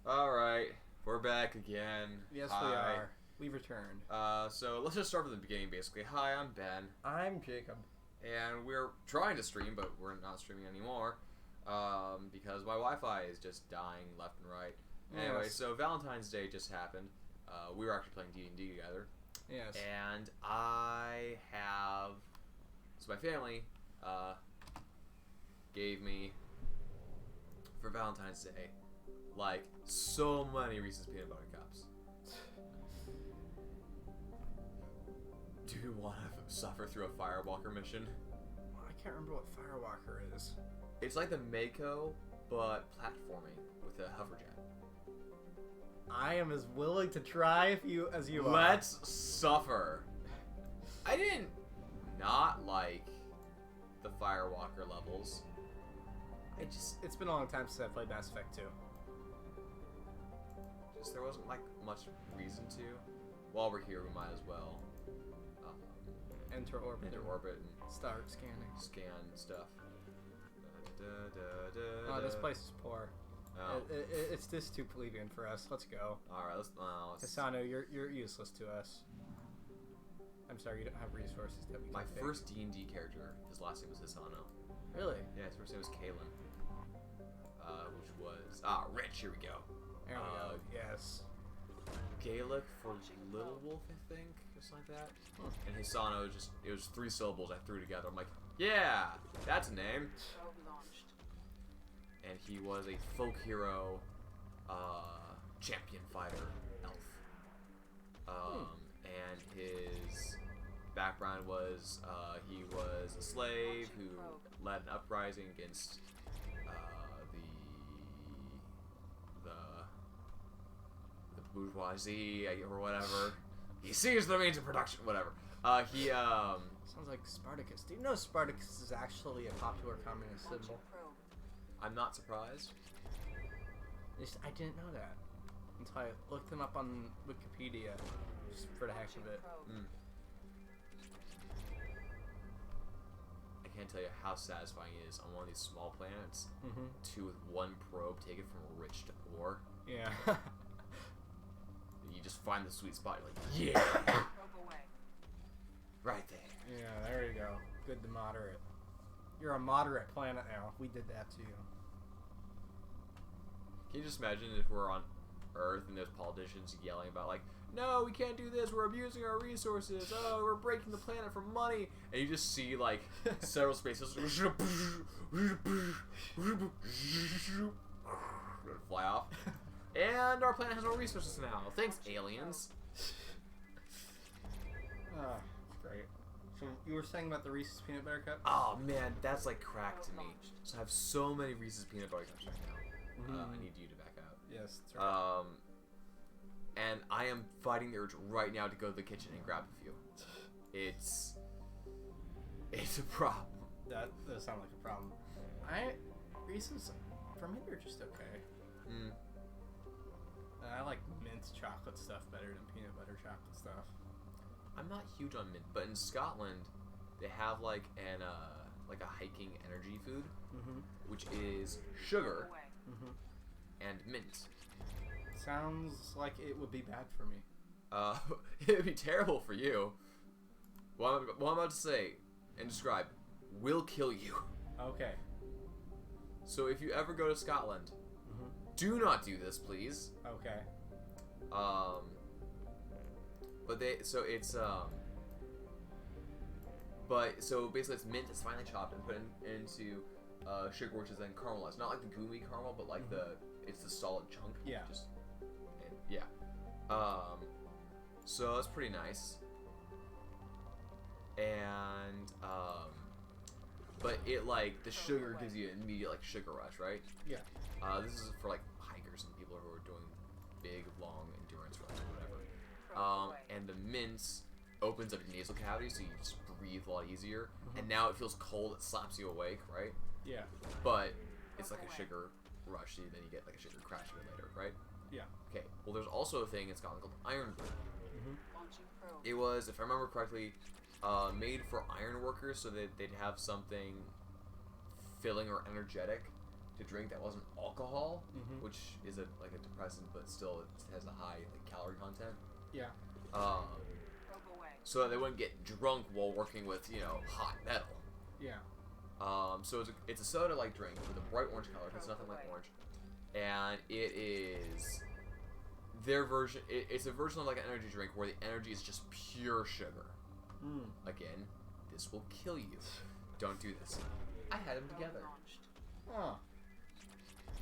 Alright, we're back again. Yes, Hi. we are. We've returned. So let's just start from the beginning, basically. Hi, I'm Ben, I'm Jacob. and we're trying to stream, but we're not streaming anymore, because my Wi-Fi is just dying left and right. Anyway, Yes. so Valentine's Day just happened. We were actually playing D&D together, Yes. and I have... So my family, gave me, for Valentine's Day, like, so many Reese's Peanut Butter Cups. Do you want to suffer through a Firewalker mission? I can't remember what Firewalker is. It's like the Mako, but platforming with a hover jet. I am as willing to try as you are. Let's suffer. I didn't not like the Firewalker levels. It's been a long time since I played Mass Effect 2. There wasn't like much reason to. While we're here, we might as well Enter orbit. enter orbit and Start scanning. scan stuff. Oh, this place is poor. Oh. It's this too plebeian for us. Let's go. All right, let's. Kasano, you're useless to us. I'm sorry, you don't have resources that we can My take. first D&D character, his last name was Hisano. Really? Yeah, his first name was Kalen. Which was Rich. Here we go. There we go. Yes. Gaelic for Little Wolf, I think, or something like that. And Hisano it was 3 syllables I threw together. I'm like, yeah, that's a name. And he was a folk hero, champion fighter, elf. And his background was he was a slave who led an uprising against the bourgeoisie or whatever. He seized the means of production, whatever. Sounds like Spartacus. Do you know Spartacus is actually a popular communist symbol? I'm not surprised. I didn't know that until I looked him up on Wikipedia, just for the heck of it. I can't tell you how satisfying it is on one of these small planets to, with one probe, take it from rich to poor. Yeah. You just find the sweet spot. You're like, yeah, right there. Yeah, there you go. Good to moderate. You're a moderate planet now. We did that to you. Can you just imagine if we're on Earth and there's politicians yelling about like, no, we can't do this. We're abusing our resources. Oh, we're breaking the planet for money. And you just see like several spaces fly off. And our planet has no resources now. Thanks, aliens. Oh, great. So you were saying about the Reese's Peanut Butter Cup? Oh man, that's like crack to me. So I have so many Reese's Peanut Butter Cups right now. I need you to back out. Yes, that's right. And I am fighting the urge right now to go to the kitchen and grab a few. It's a problem. That does sound like a problem. Reese's, for me, they're just okay. I like mint chocolate stuff better than peanut butter chocolate stuff. I'm not huge on mint, but in Scotland, they have like a hiking energy food, which is sugar and mint. Sounds like it would be bad for me. It would be terrible for you. What I'm about to say and describe will kill you. Okay. So if you ever go to Scotland, do not do this, please. Okay. But basically it's mint. It's finely chopped and put into sugar, which is then caramelized. Not like the gooey caramel, but like it's the solid chunk. Yeah. So that's pretty nice. And but it like the sugar gives you an immediate like sugar rush, right? Yeah. This is for like hikers and people who are doing big, long endurance runs or whatever. And the mint opens up your nasal cavity, so you just breathe a lot easier. And now it feels cold; it slaps you awake, right? Yeah. But it's like a sugar rush, and then you get like a sugar crash a bit later, right? Yeah. Okay. Well, there's also a thing in Scotland called iron brew. It was, if I remember correctly, made for iron workers, so that they'd have something filling or energetic to drink that wasn't alcohol, Mm-hmm. which is a depressant, but still it has a high calorie content. Yeah. So that they wouldn't get drunk while working with hot metal. Yeah. So it's a soda-like drink with a bright orange color. It's nothing like orange, and it is their version. It's a version of like an energy drink where the energy is just pure sugar. Again, this will kill you. Don't do this. I had them together. Huh.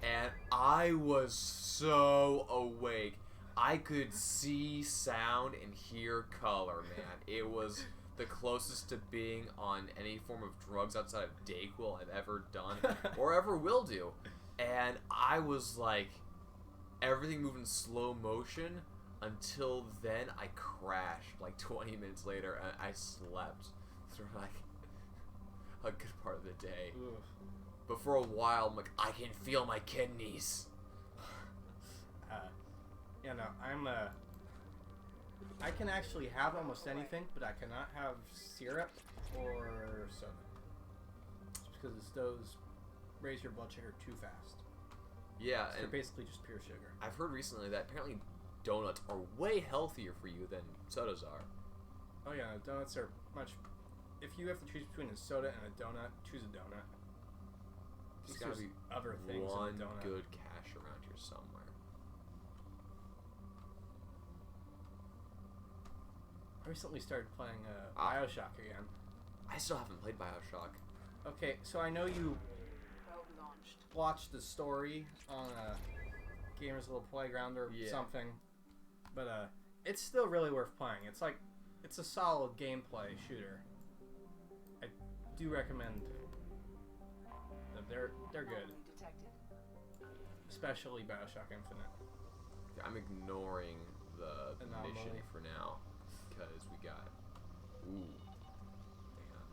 And I was so awake. I could see sound and hear color, man. It was the closest to being on any form of drugs outside of Dayquil I've ever done or ever will do. And I was like, everything moved in slow motion until then I crashed like 20 minutes later and I slept through like a good part of the day. Oof. But for a while, I'm like, I can feel my kidneys. I can actually have almost anything, but I cannot have syrup or soda. Just because those raise your blood sugar too fast. Yeah, So they're basically just pure sugar. I've heard recently that apparently donuts are way healthier for you than sodas are. Oh yeah, donuts are much... If you have to choose between a soda and a donut, choose a donut. There's gotta be other things one in a donut. good cache around here somewhere. I recently started playing Bioshock again. I still haven't played Bioshock. Okay, so I know you watched the story on Gamer's Little Playground or something, but it's still really worth playing. It's a solid gameplay shooter. I do recommend them. They're good, especially Bioshock Infinite. I'm ignoring the Anomaly. mission for now because we got. Ooh. Hang on.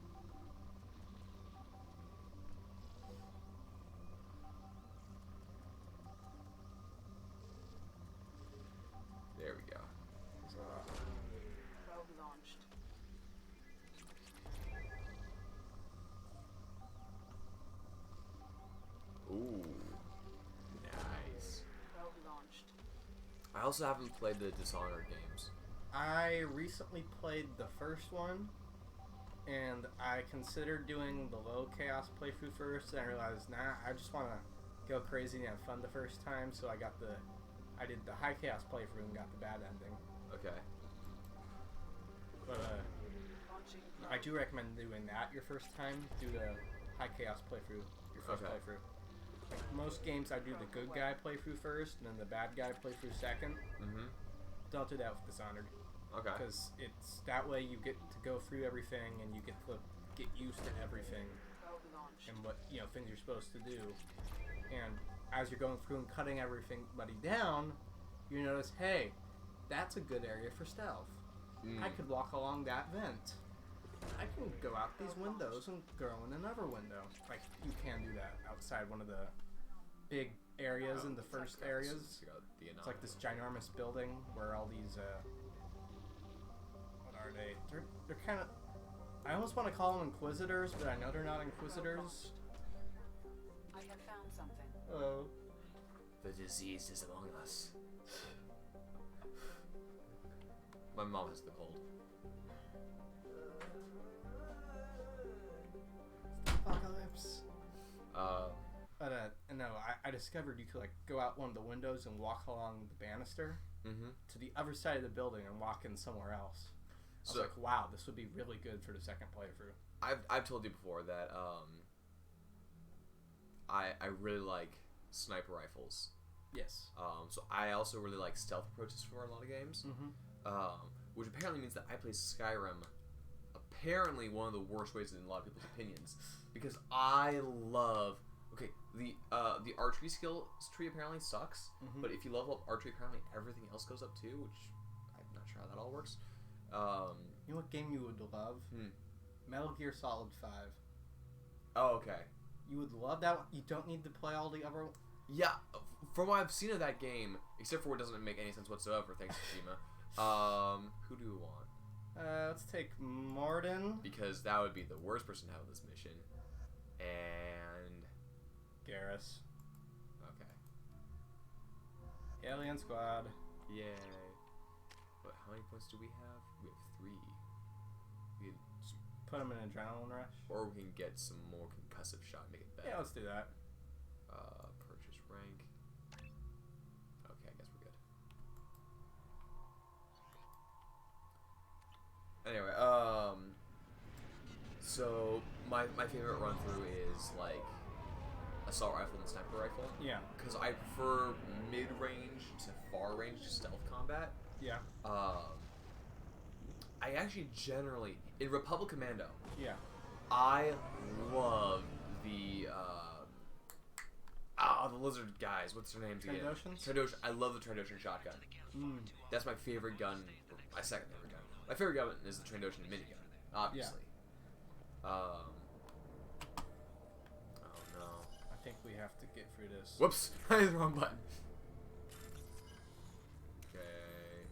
There we go. Ooh. Nice. I also haven't played the Dishonored games. I recently played the first one, and I considered doing the low chaos playthrough first, and I realized, nah, I just want to go crazy and have fun the first time, so I did the high chaos playthrough and got the bad ending. Okay. But I do recommend doing that your first time. Do the high chaos playthrough your first playthrough. Like most games, I do the good guy playthrough first, and then the bad guy playthrough second. Mm-hmm. Don't do that with Dishonored. Okay. Because it's that way you get to go through everything, and you get to get used to everything and what things you're supposed to do. And as you're going through and cutting everybody down, you notice, hey, that's a good area for stealth. I could walk along that vent. I can go out these windows and go in another window. Like, you can do that outside one of the big areas in the first areas. It's like this ginormous building where all these, what are they? They're kind of, I almost want to call them Inquisitors, but I know they're not Inquisitors. I have found something. Oh. The disease is among us. My mom has the cold. Apocalypse. But no, I discovered you could like go out one of the windows and walk along the banister to the other side of the building and walk in somewhere else. I was like, wow, this would be really good for the second playthrough. I've told you before that I really like sniper rifles. Yes. So I also really like stealth approaches for a lot of games. Which apparently means that I play Skyrim apparently one of the worst ways in a lot of people's opinions, because I love the archery skill tree apparently sucks, but if you level up archery apparently everything else goes up too, which I'm not sure how that all works. You know what game you would love? Metal Gear Solid 5. Oh, okay. You would love that one. You don't need to play all the other. Yeah, from what I've seen of that game, except for it doesn't make any sense whatsoever, thanks to Kojima. Who do we want? Let's take Morden. Because that would be the worst person to have this mission. And Garrus. Alien Squad. Yay. But how many points do we have? We have 3. We can, Put them in adrenaline rush. or we can get some more concussive shot and make it better. Yeah, let's do that. Purchase rank. Okay, I guess we're good. Anyway, so my favorite run through is like assault rifle and sniper rifle. Yeah. Because I prefer mid range to far range stealth combat. Yeah. I actually generally in Republic Commando. Yeah. I love the the lizard guys. What's their names again? Trandoshans? Trandoshan. I love the Trandoshan shotgun. That's my favorite gun. My second favorite gun. My favorite gun is the Trandoshan minigun, obviously. Oh no. I think we have to get through this. Whoops! I hit the wrong button. Okay.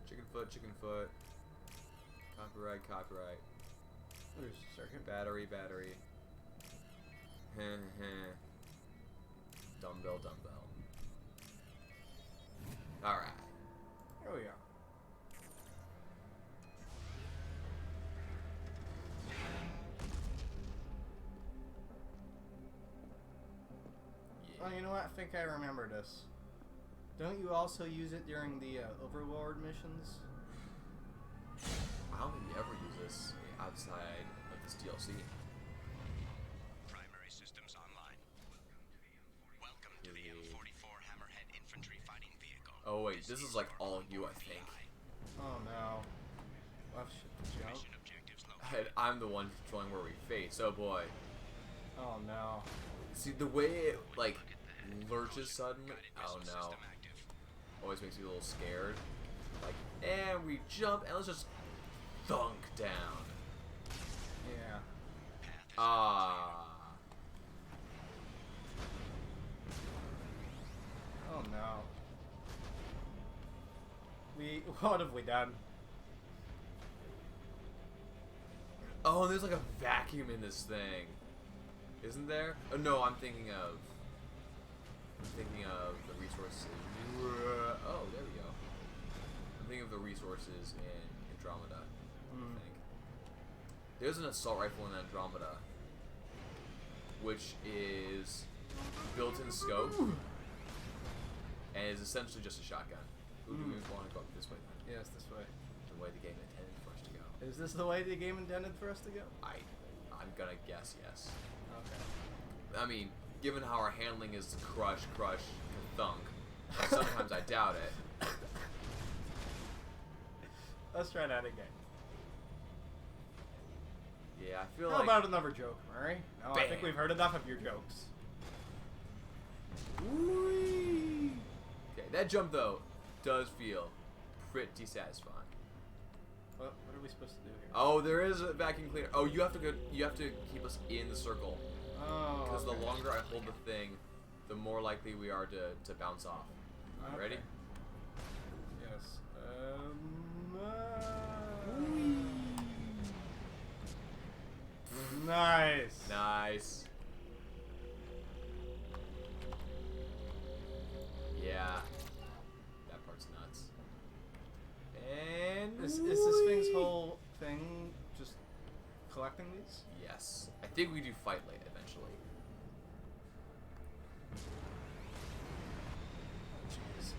Chicken foot. Copyright. There's a circuit. Battery. Dumbbell. Alright. Here we are. Yeah. Oh, you know what? I think I remember this. Don't you also use it during the Overlord missions? I don't think we ever use this outside of this DLC. Primary systems online. Welcome to the M44 Hammerhead infantry fighting vehicle. Oh wait, this is like all you, I think. Oh no. Left shift to jump. Mission objectives located. I'm the one controlling where we face. Oh boy. Oh no. See the way it like lurches suddenly. Oh Missile no. system active. Always makes me a little scared. Like, and we jump and let's just thunk down. Yeah. Path is Oh no. What have we done? Oh, there's like a vacuum in this thing. Isn't there? Oh no, I'm thinking of the resources. Oh, there we go. I'm thinking of the resources in Andromeda. I think. There's an assault rifle in Andromeda, which is built-in scope, and is essentially just a shotgun. Ooh, do we want to go up this way then? Yes, this way. The way the game intended for us to go. Is this the way the game intended for us to go? I'm gonna guess yes. Okay. I mean, given how our handling is crush, thunk, sometimes I doubt it. Let's try that again. Yeah, I feel How like. about another joke, Murray? No, I think Bam. we've heard enough of your jokes. Whee! Okay, that jump though does feel pretty satisfying. What are we supposed to do here? Oh, there is a vacuum cleaner. Oh, you have to go. You have to keep us in the circle Oh. because okay. the longer I hold the thing, the more likely we are to bounce off. Okay. Ready? Yes. Nice. Nice. Yeah. That part's nuts. And Is this thing's whole thing just collecting these? yes. I think we do fight late eventually. Jeez.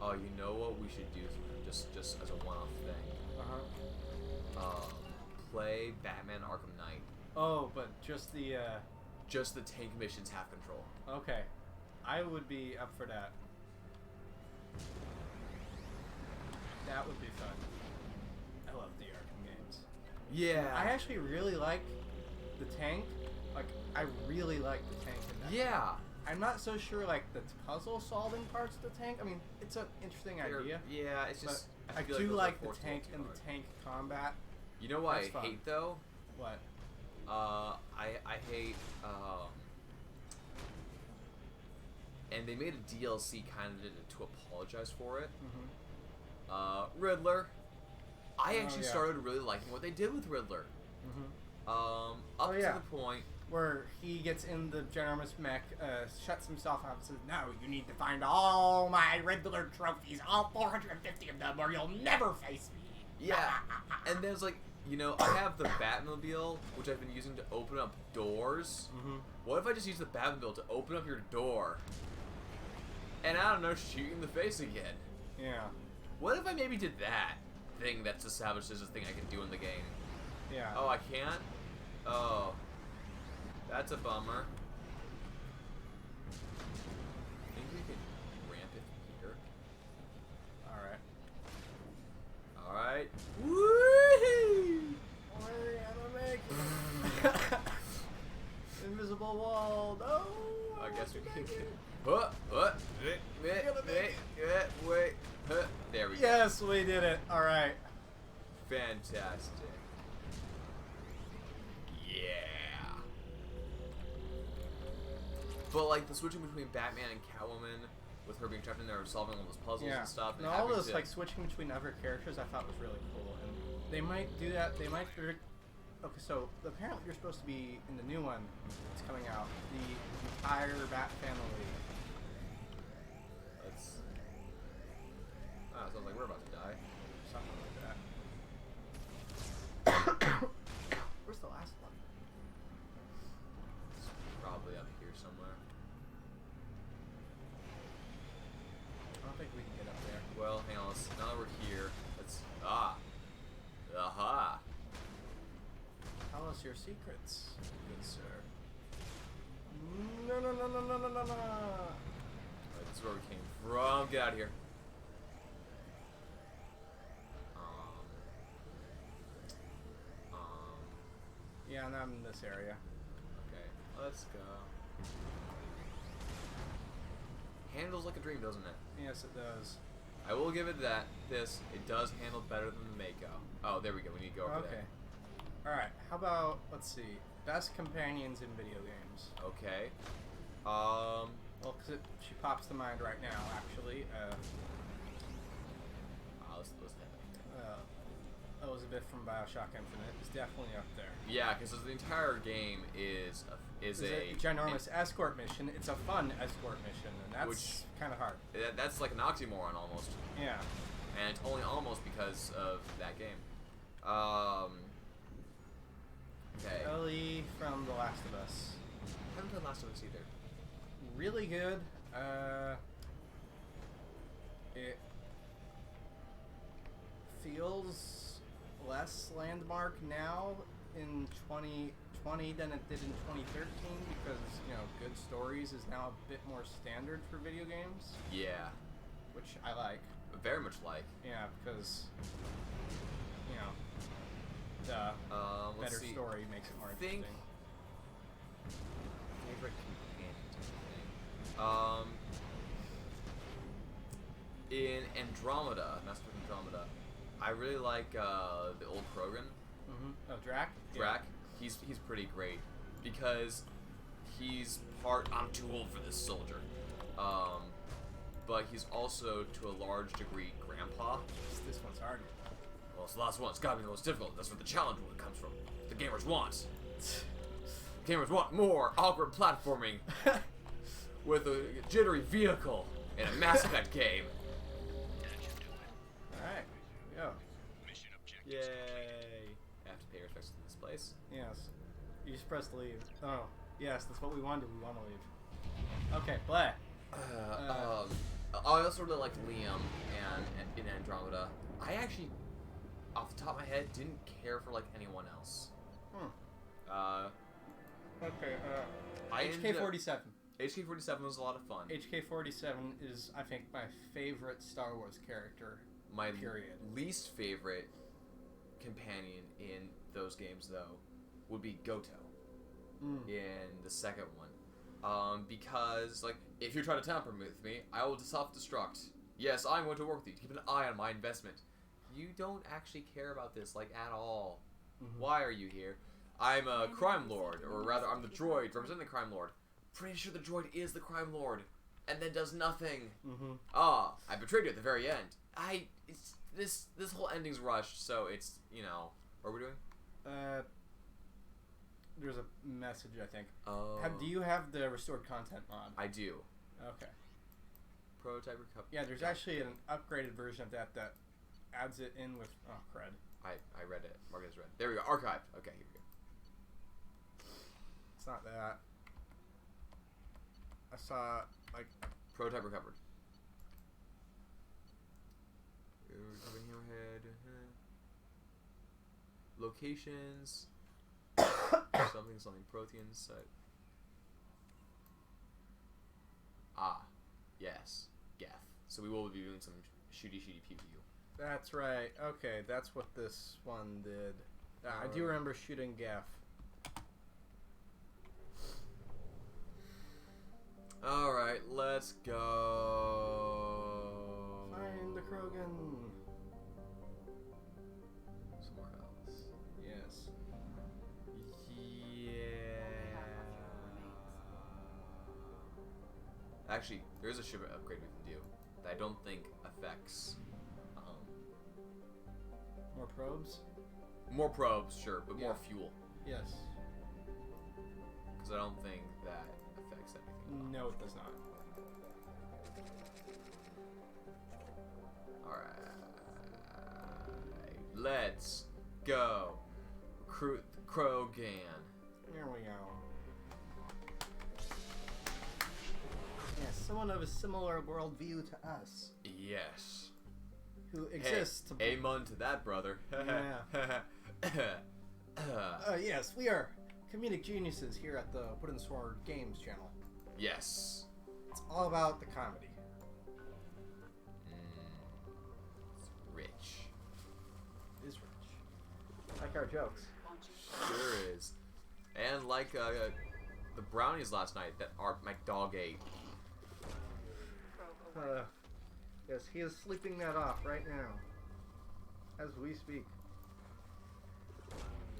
Oh, you know what we should do? Just as a one-off thing. Play Batman Arkham Knight. Oh, but just the Just the tank missions have control. okay. I would be up for that. That would be fun. I love the Arkham games. Yeah. I actually really like the tank. Like, I really like the tank in that. Yeah. I'm not so sure, like, the puzzle solving parts of the tank. I mean, it's an interesting idea. Yeah, it's But just. I feel do those are like the forced a tank little and too the hard. tank combat. You know what That's I fun. hate though? What? I hate and they made a DLC kind of to apologize for it. Riddler. I actually yeah. started really liking what they did with Riddler. Mm-hmm. Up Oh, yeah. to the point where he gets in the ginormous mech, shuts himself out and says, "No, you need to find all my Riddler trophies, all 450 of them, or you'll never face me." Yeah, and there's like, you know, I have the Batmobile, which I've been using to open up doors. Mm-hmm. What if I just use the Batmobile to open up your door? And I don't know, shoot you in the face again. Yeah. What if I maybe did that thing that's established as a thing I can do in the game? Yeah. Oh, I can't? Oh. That's a bummer. I think we can ramp it here. Alright. Alright. Woo-hoo! Invisible wall. No. I guess we can get. Wait. There we go. Yes, we did it. All right. Fantastic. Yeah. But like the switching between Batman and Catwoman, with her being trapped in there solving all those puzzles and stuff. And No, all having this to- like switching between other characters, I thought was really cool, and they might do that. They might. Okay, so apparently you're supposed to be in the new one that's coming out. The entire Bat family. Let's. Ah, sounds like we're about to die. Something like that. Where's the last one? It's probably up here somewhere. I don't think we can get up there. Well, hang on. Now that we're here, let's. Aha! Tell us your secrets, good sir. No. Alright, this is where we came from. Get out of here. Yeah, and I'm in this area. Okay, let's go. Handles like a dream, doesn't it? Yes, it does. I will give it that. It does handle better than the Mako. Oh, there we go. We need to go over Okay. Alright, how about, let's see, best companions in video games. there. Okay. Well, because she pops to mind right now, actually. Let's Elizabeth from Bioshock Infinite is definitely up there. yeah, because the entire game is It's a a ginormous escort mission. It's a fun escort mission, and that's kind of hard. That's like an oxymoron almost, Yeah. and it's only almost because of that game. Okay. Ellie from The Last of Us. I haven't done Last of Us either. Really good. It feels less landmark now in 2020 than it did in 2013 because, you know, good stories is now a bit more standard for video games, Yeah. which I like. Very much like. Yeah, because, you know, the Let's better see. story makes it more Think- interesting. Favorite companion thing. In Andromeda, Master of Andromeda, I really like the old Krogan, Oh, Drac? Drac. He's pretty great because he's part. I'm too old for this soldier, but he's also to a large degree grandpa. This one's hard. Well, it's the last one. It's gotta be the most difficult. That's where the challenge one comes from. The gamers want. Gamers want more awkward platforming with a jittery vehicle in a Mass Effect game. Alright, here we go. Mission objective. Yay! I have to pay respects to this place. Yes. You just press to leave. Oh, yes, that's what we want to do. We want to leave. Okay, play. I also really like Liam and in Andromeda. I actually, off the top of my head, didn't care for like anyone else. Okay, I ended up- HK-47. HK-47 was a lot of fun. HK-47 is, I think, my favorite Star Wars character. My period. least favorite companion in those games, though, would be Goto in the second one. Because, like, if you try to tamper with me, I will self-destruct. Yes, I'm going to work with you to keep an eye on my investment. You don't actually care about this, like, at all. Why are you here? I'm a crime lord, or rather, I'm the droid representing the crime lord. Pretty sure the droid is the crime lord, and then does nothing. I betrayed you at the very end. This whole ending's rushed, so it's, you know, what are we doing? there's a message, I think. Oh. Do you have the restored content mod? I do. Okay. Prototype recovery. Yeah, there's actually an upgraded version of that adds it in with... Oh, crud. I read it. Marcus read. There we go. Archived. Okay, here we go. It's not that. I saw, like... Prototype recovered. Recovering hammerhead. Locations. something. Protein site. Ah. Yes. Geth. So we will be doing some shooty pew pew. That's right. Okay, that's what this one did. I do remember shooting Gaff. Alright, let's go. Find the Krogan. Somewhere else. Yes. Yeah. Actually, there is a ship upgrade we can do that I don't think affects. More probes? More probes, sure, but more fuel. Yes. Because I don't think that affects anything. No, it does not. Alright. Let's go. Recruit the Krogan. Here we go. Yes, someone of a similar worldview to us. Yes. Who exists Hey, amen to that, brother. Yeah. Yes, we are comedic geniuses here at the Wood and Sword Games channel. Yes. It's all about the comedy. It's rich. It is rich. Like our jokes. Sure is. And like the brownies last night that my dog ate. Yes, he is sleeping that off right now. As we speak.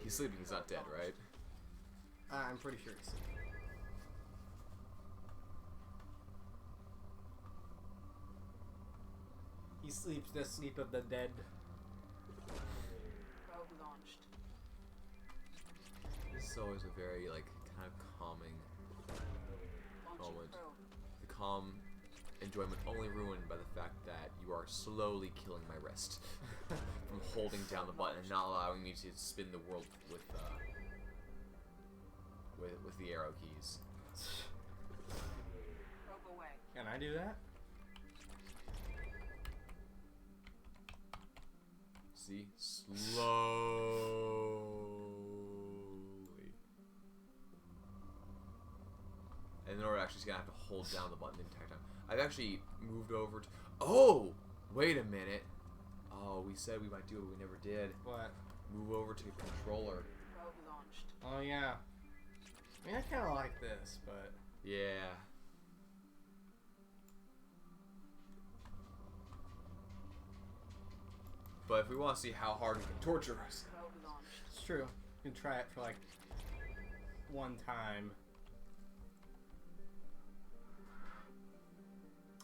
He's sleeping, he's not dead, right? I'm pretty sure he's sleeping. He sleeps the sleep of the dead. Probe launched. This is always a very, like, kind of calming Launching moment. probe. The calm enjoyment only ruined by the fact that you are slowly killing my wrist from holding down the button and not allowing me to spin the world with the arrow keys. Probe away. Can I do that? See? Slowly. And in order to actually, gonna have to hold down the button the entire time. I've actually moved over to... Oh! Wait a minute. Oh, we said we might do it, but we never did. What? Move over to controller. Probe launched. Oh, yeah. I mean, I kind of like this, but... Yeah. But if we want to see how hard we can torture us... Probe launched. It's true. You can try it for, like, one time.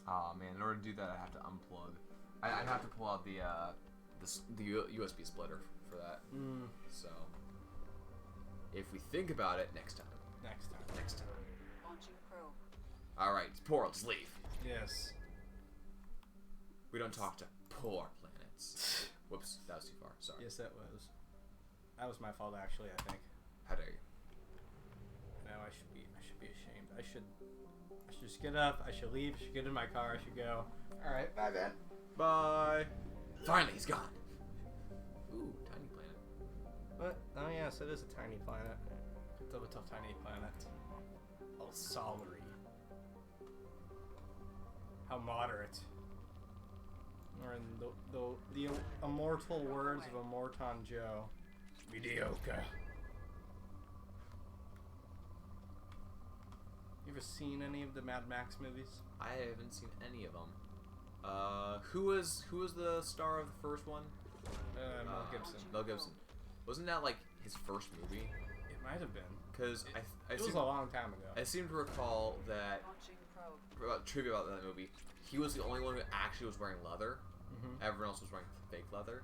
Oh man, in order to do that, I have to unplug. I'd have to pull out the USB splitter for that. So, if we think about it, next time. Next time. Next time. Launching probe. All right, poor. Let's leave. Yes. We don't talk to poor planets. Whoops, that was too far. Sorry. Yes, that was. That was my fault, actually, I think. How dare you? No, I should be ashamed. I should just get up. I should leave. I should get in my car. I should go. All right, bye, Ben. Bye. Finally, he's gone. Ooh, tiny planet. What? Oh yes, it is a tiny planet. It's a little tiny planet. Oh, Solary. How moderate. Or in the immortal words of Immortan Joe, mediocre. You ever seen any of the Mad Max movies? I haven't seen any of them. Who was the star of the first one? Mel Gibson. Mel Gibson. Wasn't that like his first movie? It might have been. Because It was a long time ago. I seem to recall that Launching probe. about trivia about that movie. He was the only one who actually was wearing leather. Mm-hmm. Everyone else was wearing fake leather.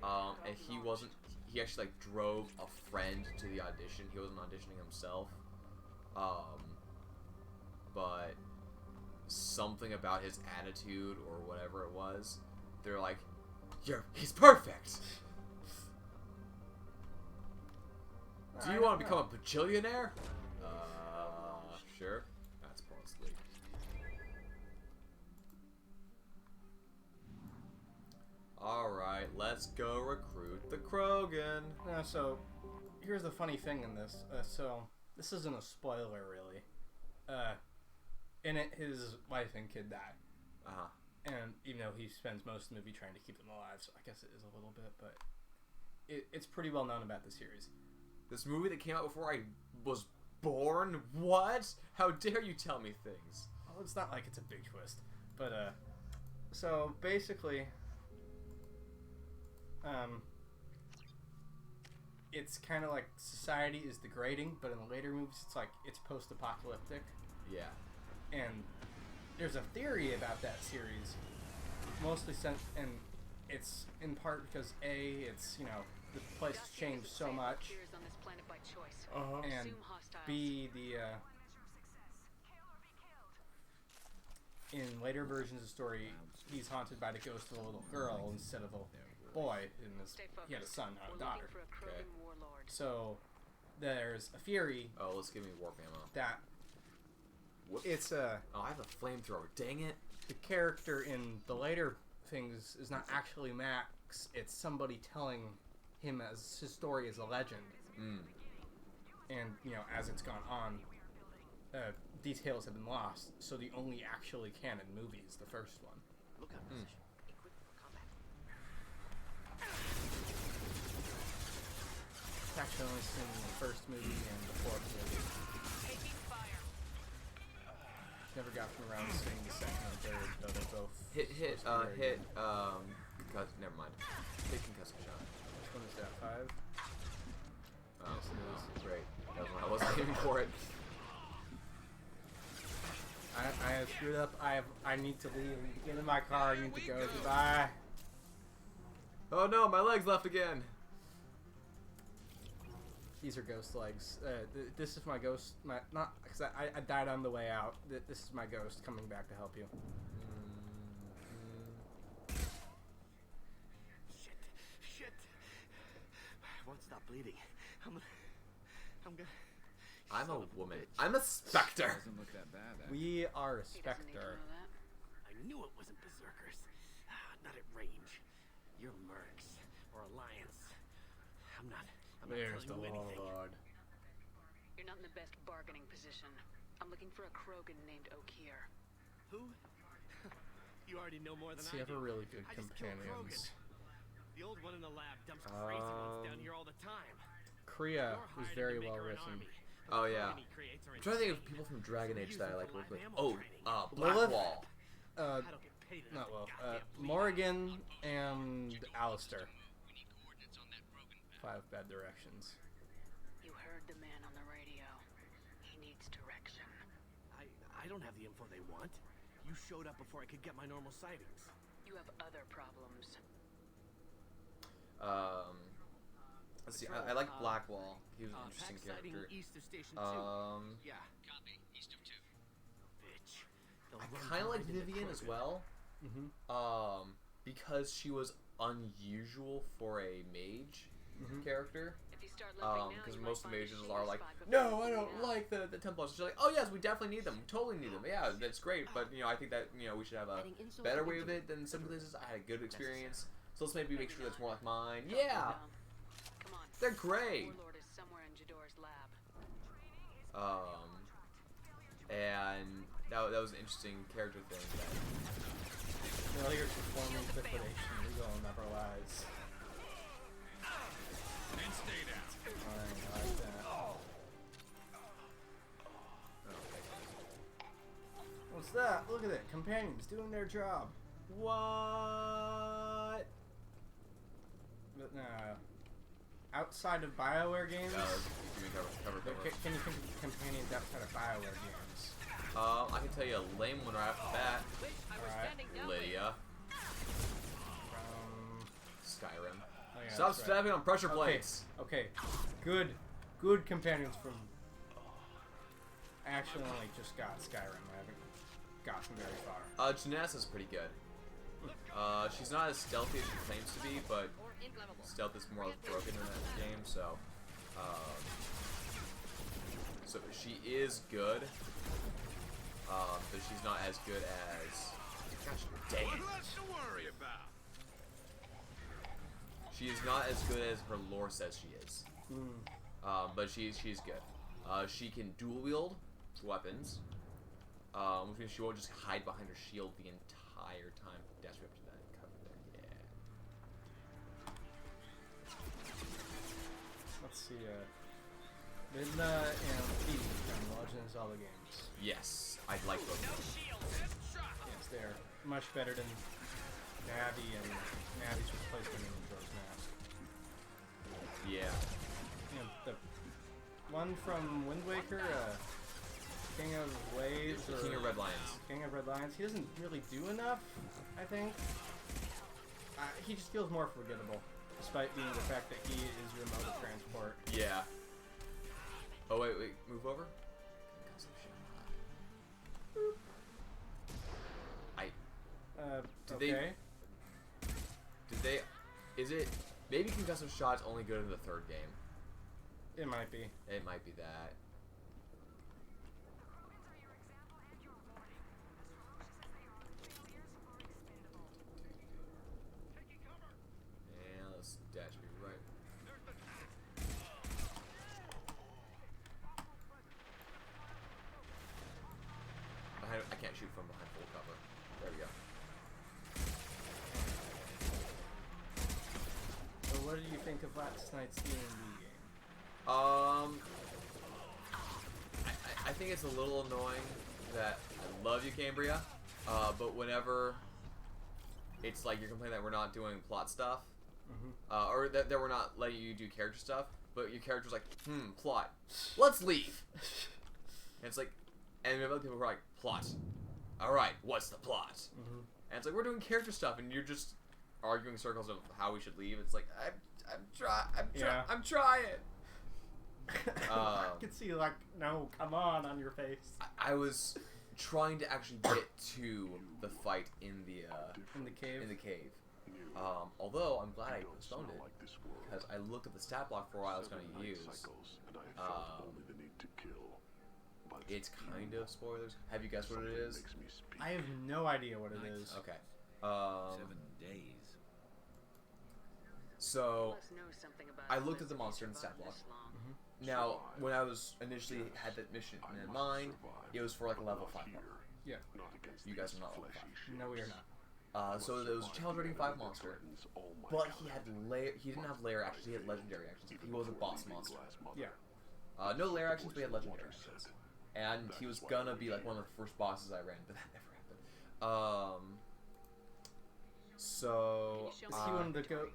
Hmm. And he wasn't. he actually like drove a friend to the audition. He wasn't auditioning himself, but something about his attitude or whatever it was, they're like, he's perfect. Do you want to become a bajillionaire? Sure. That's falsely. Alright, let's go recruit the Krogan. So, here's the funny thing in this. So, this isn't a spoiler, really. In it, his wife and kid die. Uh-huh. And even though he spends most of the movie trying to keep them alive, so I guess it is a little bit, but it's pretty well known about the series. This movie that came out before I was born? What? How dare you tell me things? Well, it's not like it's a big twist. But, so basically, it's kind of like society is degrading, but in the later movies, it's like it's post-apocalyptic. Yeah. And there's a theory about that series, mostly and it's in part because it's, you know, the place has changed so much, and B, in later versions of the story, he's haunted by the ghost of a little girl instead of a boy. He had a son, not a daughter. Okay. So there's a theory. Oh, let's give me warp ammo. That Whoops. it's Oh, I have a flamethrower. Dang it. the character in the later things is not actually Max. It's somebody telling him as his story as a legend. Mm. And, you know, as it's gone on, details have been lost. So the only actually canon movie is the first one. Look out, position. Equipped for combat. It's actually only seen in the first movie and the fourth movie. Never got from around to seeing the second and third, though they're both. Never mind. Hit concussive shot. Which one is that? 5? Oh, yes, it is. Great. That was when I wasn't aiming for it. I have screwed up. I need to leave. Get in my car. I need to go. Goodbye. Oh no, my leg's left again. These are ghost legs. This is my ghost. Not because I died on the way out. This is my ghost coming back to help you. Shit. I won't stop bleeding. I'm gonna. I'm a woman. I'm a specter. Doesn't look that bad. We are a specter. I knew it wasn't berserkers. Not at range. You're mercs or alliance. I'm not There's the telling you anything. Lord. You're not in the best bargaining position. I'm looking for a Krogan named Okir. Who? You already know more than Does he I have do. a really good I just killed companions? Krogan. The old one in the lab dumps crazy ones down here all the time. Korea You're was hired to very make well her an written. army. Oh yeah. Many creates are I'm trying to think of insane. people from Dragon Age that I like. Use them for live Oh, ammo training. Lilith? Blackwall. I don't get paid enough Not to well. goddamn bleed. Morrigan and Alistair. We need coordinates on that Krogan map. 5 bad directions. You heard the man on the radio. He needs direction. I don't have the info they want. You showed up before I could get my normal sightings. You have other problems. Let's see. I like Blackwall. He was an interesting Pack sighting character. east of Station 2. Yeah. Copy. East of 2. Bitch. I kind of like Vivian as well. Mm-hmm. Because she was unusual for a mage character. If you start limping now, Because you most might find mages the are shingles like, spot before no, you I get don't out." like the Templars. She's like, oh yes, we definitely need them. We totally need them. Yeah, that's great. But you know, I think that we should have a Adding insult better to way of injury. it than some places. I had a good experience, so let's maybe make sure that's more like mine. Drop them Yeah, down. Come on. they're great. Warlord is somewhere in Jador's lab. And that was an interesting character thing. Failure to perform liquidation. Legal never lies. And stay down. I like that. What's that? Look at it. Companions doing their job. What? But outside of BioWare games, Cover. can you think of companions outside of BioWare games? I can tell you a lame one right off the bat. I was Alright. standing down Lydia. From Skyrim. Oh, yeah, Stop that's right. stabbing on pressure Okay. plates. Okay. Good companions from... I actually only just got Skyrim. I haven't gotten very far. Janessa's pretty good. She's not as stealthy as she claims to be, but stealth is more or less broken in that game, so... so she is good, but she's not as good as... Gosh dang it. Lots to worry about. She is not as good as her lore says she is. But she's good. She can dual wield weapons, which means she won't just hide behind her shield the entire time. Dash me up to that cover there, yeah. Let's see, Midna and Pete from Legend of Zelda games. Yes, I'd like both of them. Yes, they're much better than Navi and Navi's replacement in Majora's Mask. Yeah. And the one from Wind Waker, King of Waves, The or King of Red Lions. King of Red Lions, he doesn't really do enough, I think. He just feels more forgettable, despite being the fact that he is your mode of transport. Yeah. Oh, wait, move over? Did Okay. Did they... Is it... Maybe concussive shot's only good in the third game. It might be. It might be that. And let's dash me right. I can't shoot from behind full cover. There we go. So what did you think of last night's D&D game? I think it's a little annoying that I love you, Cambria, but whenever it's like you're complaining that we're not doing plot stuff, or that we're not letting you do character stuff, but your character's like, plot, let's leave. And it's like, and we have other people who are like, plot. Alright, what's the plot? And it's like, we're doing character stuff, and you're just arguing circles of how we should leave. It's like, I'm trying. I could see like, no, come on your face. I was trying to actually get to the fight in the cave. Although I'm glad I postponed it because I looked at the stat block for what I was going to use. It's kind of spoilers. Have you guessed what it is? I have no idea what it is. Okay. 7 days. So Plus knows something about I it. looked at the monster in the stat block. This long. Now, when I was initially had that mission in mind, it was for like a level 5 monster. Yeah. You guys are not level 5. No, we are not. So it was a challenge rating 5 monster, but he had he didn't have layer actions, he had legendary actions. He was a boss monster. Yeah. No layer actions, but he had legendary actions. And he was gonna be like one of the first bosses I ran, but that never happened. So... Is he one of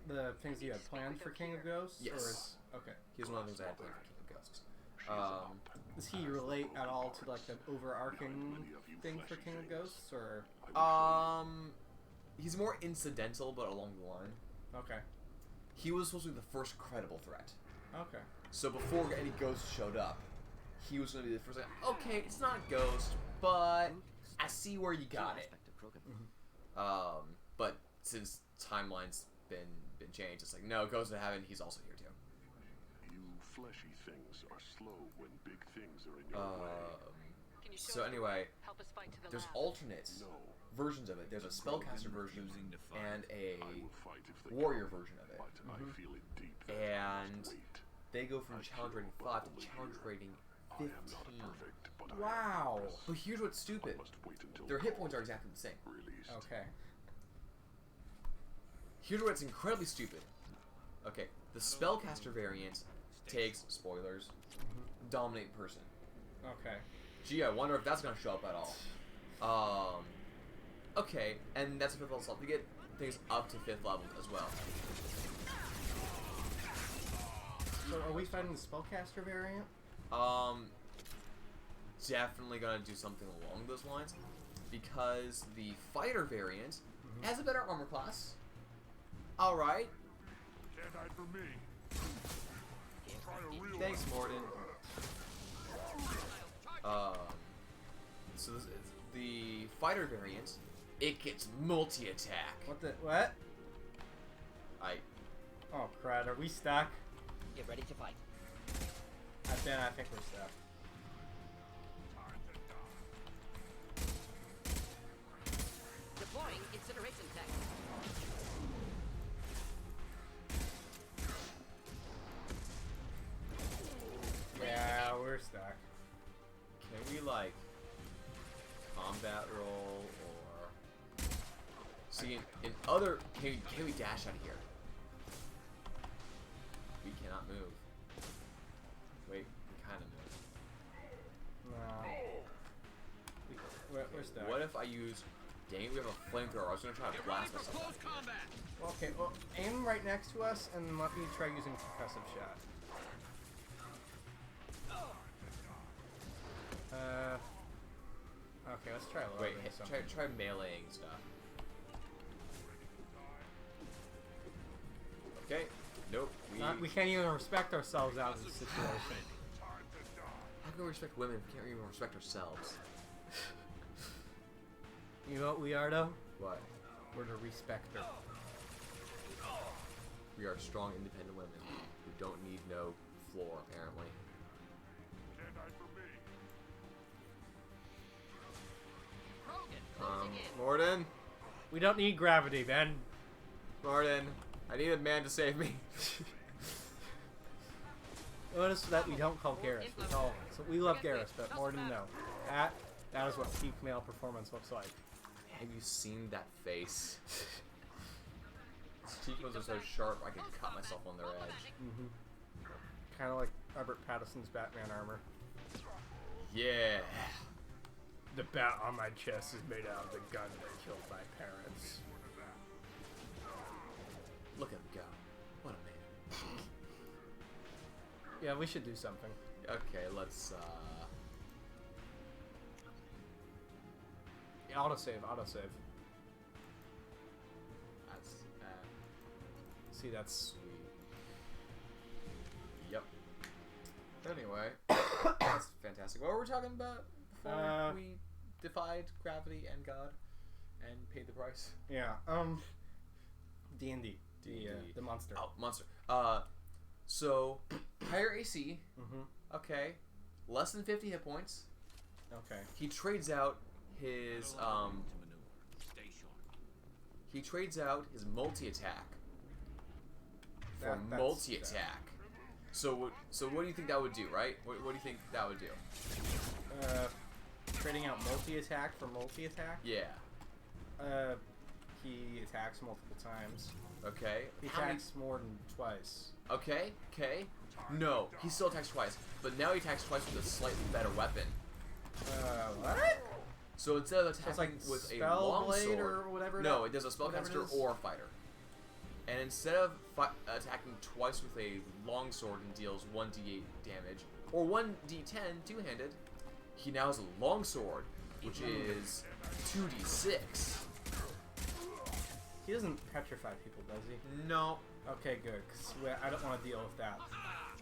the things you had planned for King of Ghosts? Yes. Or is, okay. He was one of the things I had planned for King of Ghosts. Does he relate at all to like the overarching thing for King of Ghosts, or? He's more incidental, but along the line. Okay. He was supposed to be the first credible threat. Okay. So before any ghosts showed up, he was going to be the first. Like, okay, it's not a ghost, but I see where you got it. But since timeline's been changed, it's like no, Ghost of Heaven. He's also here too. You fleshy things are slow when big things are in your way. Can you show So us anyway, help us fight to the there's last? alternate No. versions of it. There's a spellcaster version Refusing to fight. and a I will fight if they warrior come, version of it. but I feel it deep that And I must wait. they go from challenge rating 5 to challenge rating I 15. am not perfect, but I Wow. But here's what's stupid. must wait until Their hit called, points are exactly the same. released. Okay. Here's what's incredibly stupid. Okay, the spellcaster variant takes, spoilers, dominate person. Okay. Gee, I wonder if that's gonna show up at all. Okay, and that's a 5th level slot. We get things up to 5th level as well. So are we fighting the spellcaster variant? Definitely gonna do something along those lines, because the fighter variant has a better armor class. Alright. Can't hide from me. Try a real Thanks, Morden. So this is the fighter variant. It gets multi-attack. What? I Oh crud, are we stuck? Get ready to fight. I think we're stuck. Deploying incineration tank. Yeah, we're stuck. can we like combat roll or see in other can we dash out of here? We cannot move. Wait, we kind of move. No. We're stuck. What if I use? Dang it, we have a flamethrower. I was gonna try to blast myself. Out of here. Well, okay, well, aim right next to us and let me try using concussive shot. Okay, let's try a little Wait, bit of something. try meleeing stuff. Okay. Nope. We can't even respect ourselves out of this situation. How can we respect women if we can't even respect ourselves? You know what we are, though? What? We're the respecter. We are strong, independent women who don't need no floor, apparently. Can't hide from me. Krogan closing in. Morden? We don't need gravity, Ben. Morden, I need a man to save me. Notice that we don't call Garrus. We love Garrus, but Morden, no. That is what peak male performance looks like. Have you seen that face? His cheekbones are so sharp I can cut myself on their edge. Kind of like Robert Pattinson's Batman armor. Yeah. The bat on my chest is made out of the gun that killed my parents. Look at him go. What a man. Yeah, we should do something. Okay, let's Yeah, autosave. that's See, that's... sweet. Yep. Anyway, that's fantastic. What were we talking about before we defied gravity and God and paid the price? Yeah, D&D. The monster. Oh, monster. So higher AC. Okay. Less than 50 hit points. Okay. He trades out his he trades out his multi-attack for That's multi-attack. So what do you think that would do, right? What do you think that would do? Trading out multi-attack for multi-attack? Yeah. He attacks multiple times. Okay. He How many- attacks more than twice. Okay. No, he still attacks twice, but now he attacks twice with a slightly better weapon. What? So instead of So it's attacking like with a spell long blade sword, or whatever. no, it does a whatever it spellcaster is. or a fighter. And instead of attacking twice with a long sword and deals 1d8 damage, or 1d10 two-handed, he now has a long sword, which is 2d6. He doesn't petrify people, does he? No. Okay, good. 'Cause I don't want to deal with that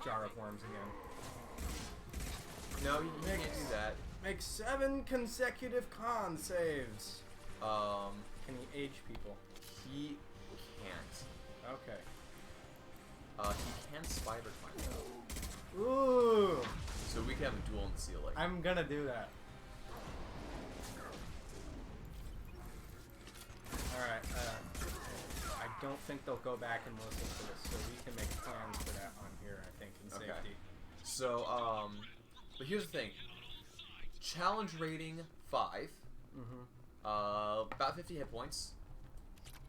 jar of worms again. No, you can't do that. Make 7 consecutive con saves. Can he age people? He can't. Okay. He can spider climb though. Ooh! So we can have a duel in the ceiling. I'm gonna do that. Alright, I don't think they'll go back and listen to this, so we can make plans for that on here, I think, in Okay. safety. So, but here's the thing. Challenge rating 5. About 50 hit points.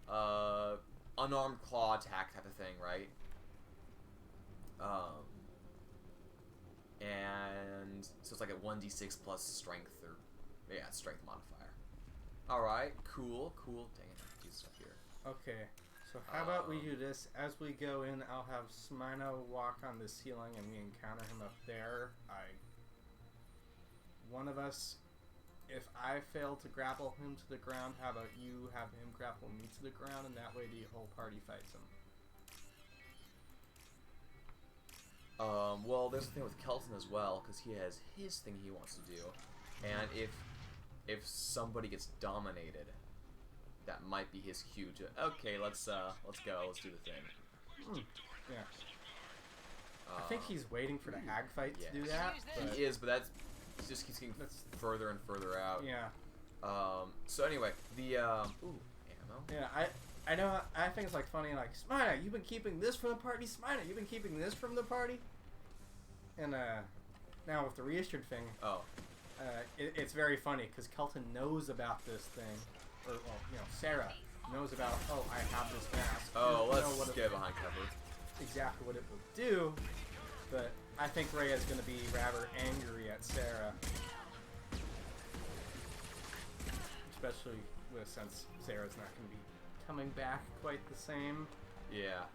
Unarmed claw attack type of thing, right? And so it's like a 1d6 plus strength, or yeah, strength modifier. All right, cool. Dang it, I have to do stuff here. Okay, so how about we do this? As we go in, I'll have Smino walk on the ceiling and we encounter him up there. One of us, if I fail to grapple him to the ground, how about you have him grapple me to the ground, and that way the whole party fights him. Well, there's a thing with Kelton as well, because he has his thing he wants to do, and if somebody gets dominated, that might be his cue to, okay, let's go, let's do the thing. Yeah. I think he's waiting for the hag fight to do that. But He is, but that's just keeps getting further and further out. yeah. So anyway, the ooh, ammo. Yeah, I know. I think it's like funny, like Smina, you've been keeping this from the party. Smina, you've been keeping this from the party. And now with the reissued thing, it's very funny because Kelton knows about this thing, or well, you know, Sarah knows about. Oh, I have this mask. Oh, Doesn't know let's what get behind cover. exactly what it will do, but I think Rhea's going to be rather angry at Sarah, especially since Sarah's not going to be coming back quite the same. Yeah.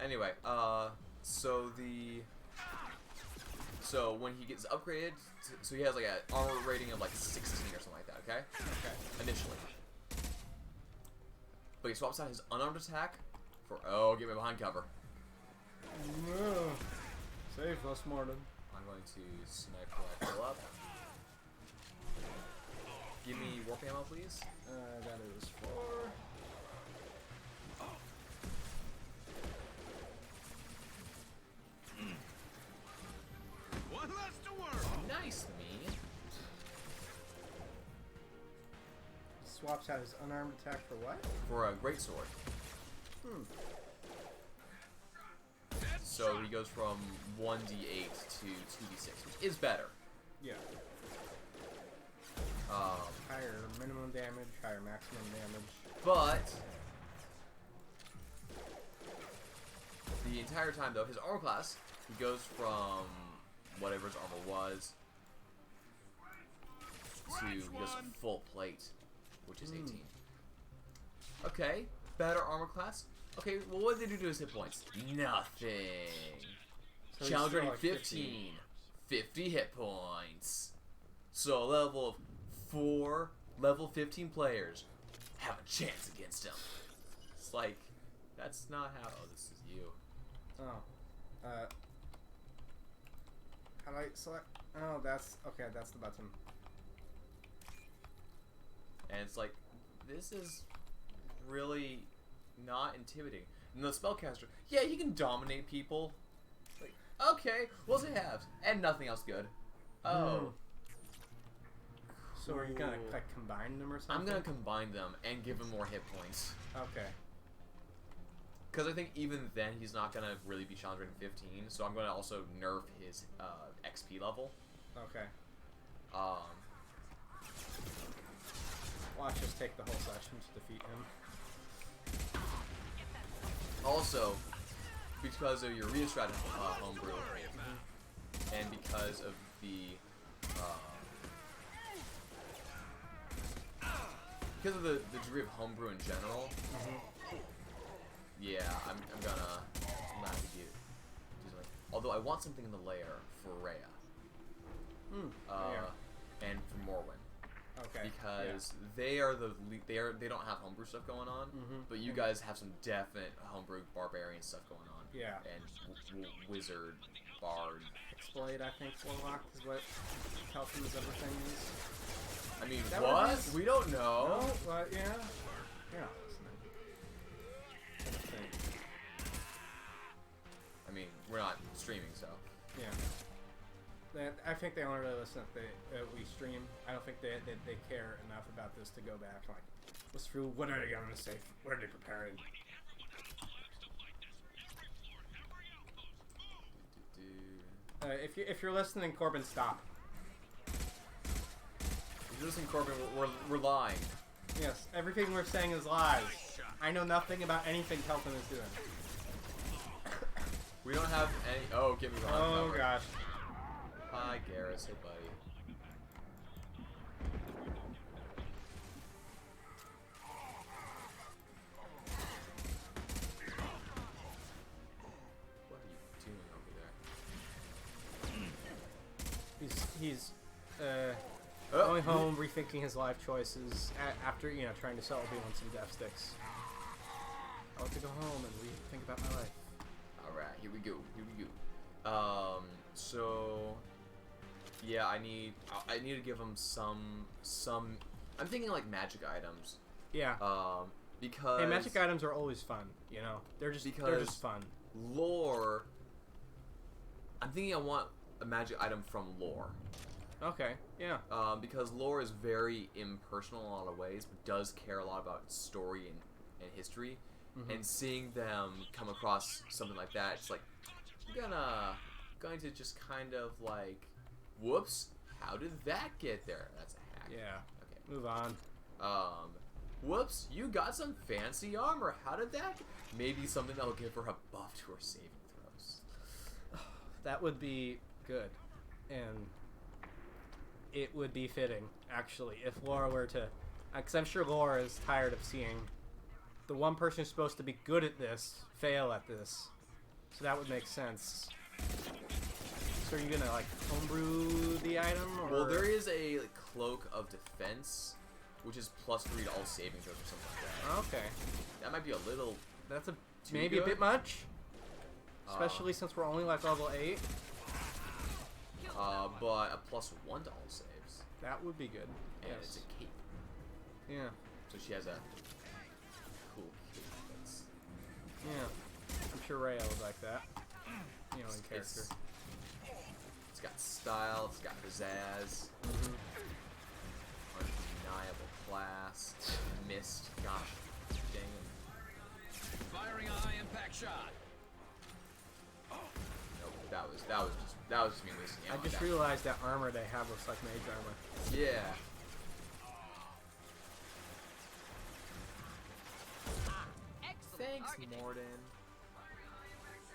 Anyway, so when he gets upgraded, so he has like an armor rating of like 16 or something like that, okay? Okay. Initially. But he swaps out his unarmed attack for, get me behind cover. No. Save us, Morton. I'm going to snipe while I pull up. Give me warp ammo, please. That is 4. One less to work. Nice, me. Swaps out his unarmed attack for what? For a great sword. So he goes from 1d8 to 2d6, which is better. Yeah. Higher minimum damage, higher maximum damage. But the entire time, though, his armor class, he goes from whatever his armor was to he goes full plate, which is 18. Okay, better armor class. Okay, well, what did they do to his hit points? Nothing. So Challenge he's still rating like 15. 50 hit points. So a level of 4 level 15 players have a chance against him. It's like, that's not how. Oh, this is you. Oh. How do I select? Oh, that's okay. That's the button. And it's like, this is really not intimidating. And the spellcaster, yeah, he can dominate people. Like, okay, what's it have? And nothing else good. Oh. So are you gonna Cool. like combine them or something? I'm gonna combine them and give him more hit points. Okay. Because I think even then he's not gonna really be challenge rating 15. So I'm gonna also nerf his XP level. Okay. Watch us take the whole session to defeat him. Also, because of your Rheostrat homebrew, and because of the degree of homebrew in general, yeah, I'm gonna have to do something. Although I want something in the lair for Rhea, and for Morwen. Okay. Because they don't have homebrew stuff going on, but you guys have some definite homebrew barbarian stuff going on. Yeah. And wizard, bard. Hexblade, I think, Warlock is what Kelton's everything is. I mean, that what? what it is? We don't know. No, but yeah. Yeah. Listening. I mean, we're not streaming, so. Yeah. I think they only really listen if we stream. I don't think they care enough about this to go back like, what's through? What are they going to say? What are they preparing? If you're listening, Corbin, stop. If you're listening, Corbin, we're lying. Yes, everything we're saying is lies. I know nothing about anything Kelton is doing. We don't have any. Oh, get me behind Oh cover. gosh. Hi, Garrus. Hey, buddy. What are you doing over there? He's going home, rethinking his life choices after trying to sell Obi-Wan some death sticks. I want to go home and rethink about my life. All right, here we go. Here we go. So yeah, I need to give them some. I'm thinking like magic items. Yeah. Because Hey, magic items are always fun. You know, they're just fun. Lore. I'm thinking I want a magic item from lore. Okay. Yeah. Because lore is very impersonal in a lot of ways, but does care a lot about story and history. And seeing them come across something like that, it's like going to just kind of like, whoops, how did that get there? That's a hack. Yeah. Okay. Move on. Whoops, you got some fancy armor. How did that? Maybe something that'll give her a buff to her saving throws. That would be good, and it would be fitting, actually, if Laura were to... Because I'm sure Laura is tired of seeing the one person who's supposed to be good at this fail at this. So that would make sense. So are you going to, like, homebrew the item? Or? Well, there is a Cloak of Defense, which is +3 to all saving throws or something like that. Okay. That might be a little... That's Too maybe good? a bit much. Especially since we're only, like, level 8. But a +1 to all saves. That would be good. And Yes. it's a cape. Yeah. So she has a cool cape that's... Yeah. I'm sure Rhea would like that. You know, in character. It's got style, it's got pizzazz. Undeniable class. Missed. Gosh. Dang it. Firing a high impact shot. Nope, that was just me wasting I out. just realized that armor they have looks like mage armor. Yeah. Thanks, Morden.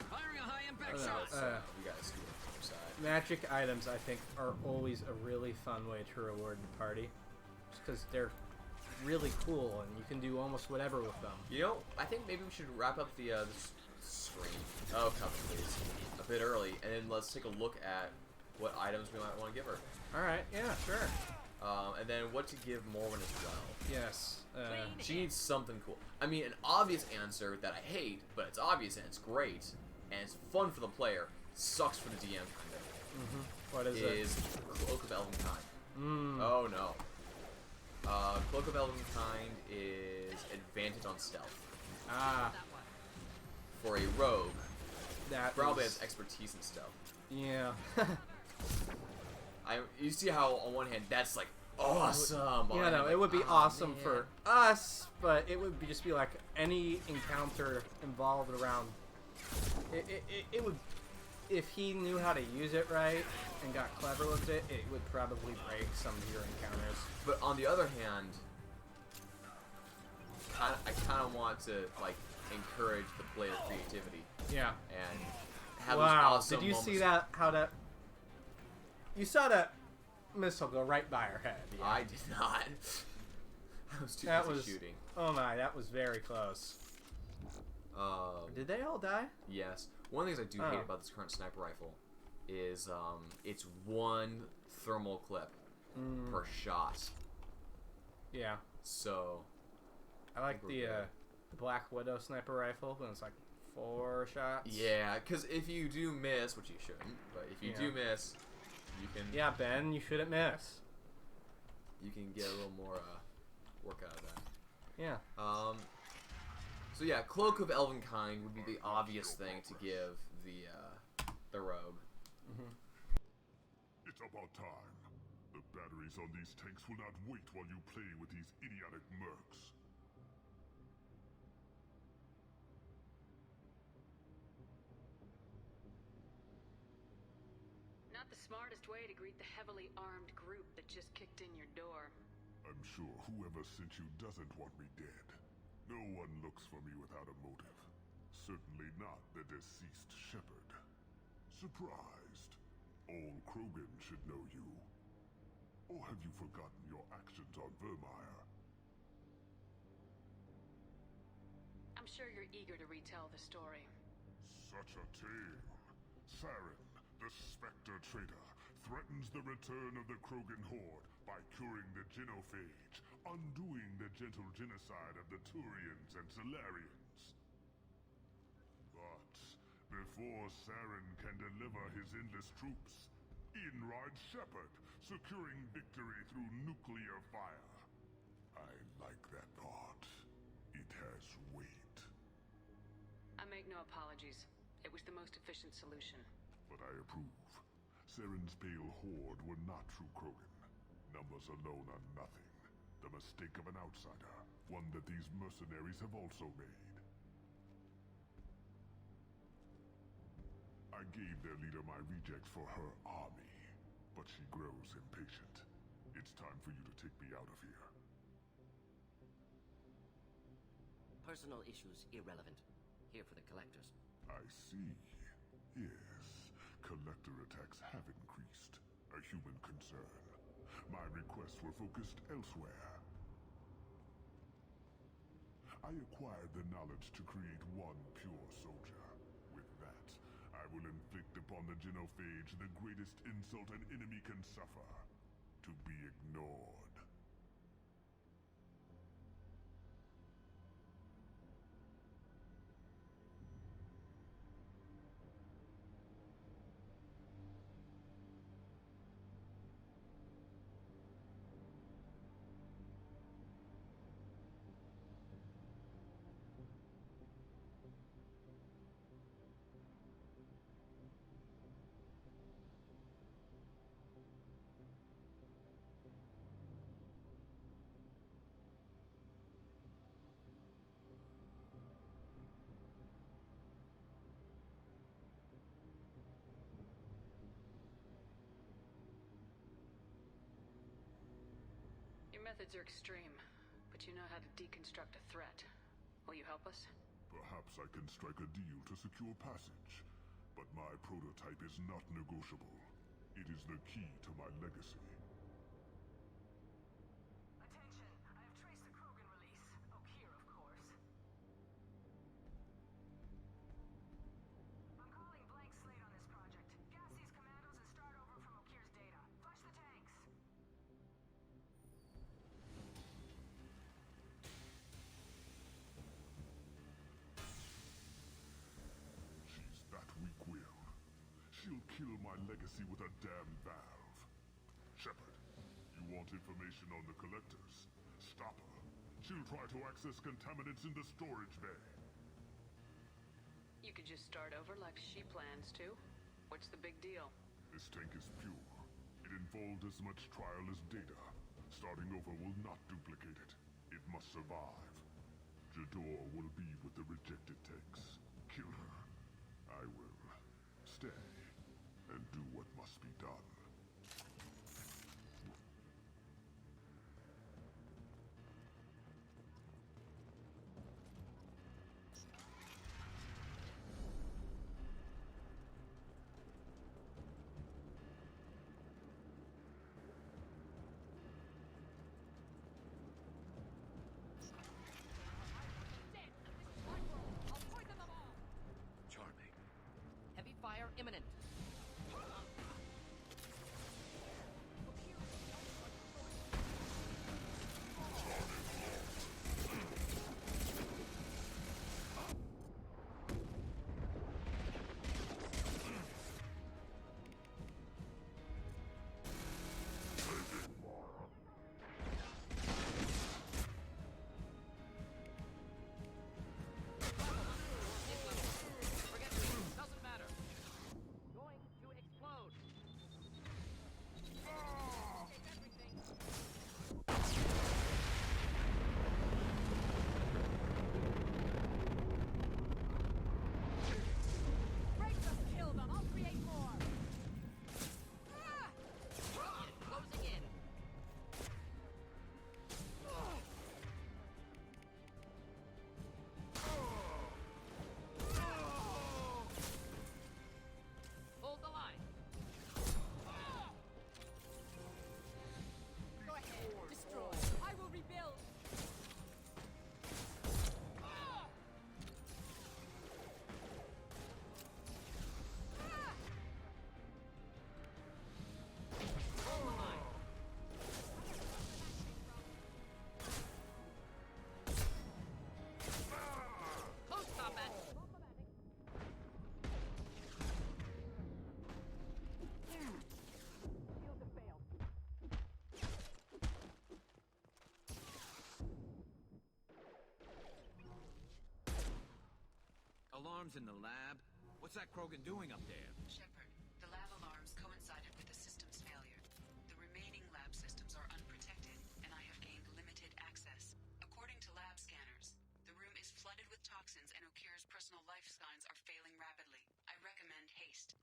Firing a high impact No, shot. it's, we gotta scoot on the other side. Magic items, I think, are always a really fun way to reward the party. Just because they're really cool and you can do almost whatever with them. You know, I think maybe we should wrap up the screen. Oh, come on, please. A bit early, and then let's take a look at what items we might want to give her. Alright, yeah, sure. And then what to give Morwen as well. Yes. She needs something cool. I mean, an obvious answer that I hate, but it's obvious and it's great, and it's fun for the player, sucks for the DM kind of. What is it? Is Cloak of Elvenkind. Mm. Oh no. Cloak of Elvenkind is advantage on stealth. Ah, For a rogue, that probably is- has expertise in stealth. Yeah. You see how on one hand that's like awesome. Yeah, no, it would be awesome for us, but it would just be like any encounter involved around. It would, if he knew how to use it right and got clever with it, it would probably break some of your encounters. But on the other hand, I kind of want to like encourage the player creativity Yeah. and have those Wow. awesome Did you moments. see that? How that? You saw that missile go right by her head. Yeah. I did not. I was too That busy was- shooting. Oh my, that was very close. Did they all die? Yes. One of the things I do hate Oh. about this current sniper rifle is it's one thermal clip per shot. Yeah. So I like we're the good. the Black Widow sniper rifle when it's like 4 shots. yeah, because if you do miss, which you shouldn't, but if you Yeah. do miss, you can Yeah, Ben, you shouldn't miss. you can get a little more work out of that. Yeah. So yeah, Cloak of Elvenkind would be the obvious thing to give the rogue. It's about time. The batteries on these tanks will not wait while you play with these idiotic mercs. Not the smartest way to greet the heavily armed group that just kicked in your door. I'm sure whoever sent you doesn't want me dead. No one looks for me without a motive. Certainly not the deceased shepherd. Surprised. All Krogan should know you. Or have you forgotten your actions on Vermeer? I'm sure you're eager to retell the story. Such a tale. Saren, the Spectre Traitor, threatens the return of the Krogan horde by curing the genophage, undoing the gentle genocide of the Turians and Solarians. But Before Saren can deliver his endless troops, in rides Shepard, securing victory through nuclear fire. I like that part. It has weight. I make no apologies. It was the most efficient solution. But I approve. Saren's pale horde were not true Krogan. Numbers alone are nothing. The mistake of an outsider, one that these mercenaries have also made. I gave their leader my rejects for her army, but she grows impatient. It's time for you to take me out of here. Personal issues irrelevant. Here for the collectors. I see. Yes, collector attacks have increased. A human concern. My requests were focused elsewhere. I acquired the knowledge to create one pure soldier. With that, I will inflict upon the genophage the greatest insult an enemy can suffer. To be ignored. Your methods are extreme, but you know how to deconstruct a threat. Will you help us? Perhaps I can strike a deal to secure passage, but my prototype is not negotiable. It is the key to my legacy. Attention! I have traced the Krogan release. Okier, of course. I'm calling blank slate on this project. Gas these commandos and start over from Okier's data. Flush the tanks! She's that weak-willed. She'll kill my legacy with a damn valve. Shepard, you want information on the collectors? Stop her. She'll try to access contaminants in the storage bay. You could just start over like she plans to. What's the big deal? This tank is pure. It involved as much trial as data. Starting over will not duplicate it. It must survive. Jador will be with the rejected tanks. Kill her. I will stay and do what must be done. Charming. Heavy fire imminent. alarms in the lab? What's that Krogan doing up there? Shepard, the lab alarms coincided with the system's failure. The remaining lab systems are unprotected, and I have gained limited access. According to lab scanners, the room is flooded with toxins and Okir's personal life signs are failing rapidly. I recommend haste.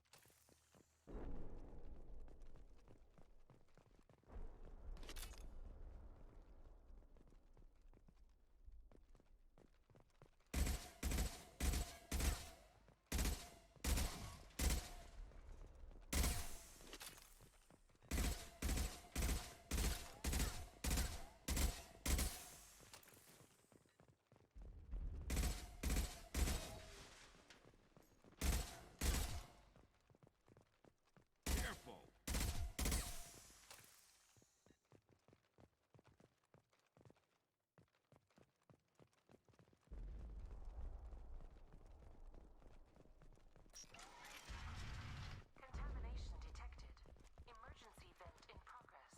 Careful! Contamination detected. Emergency vent in progress.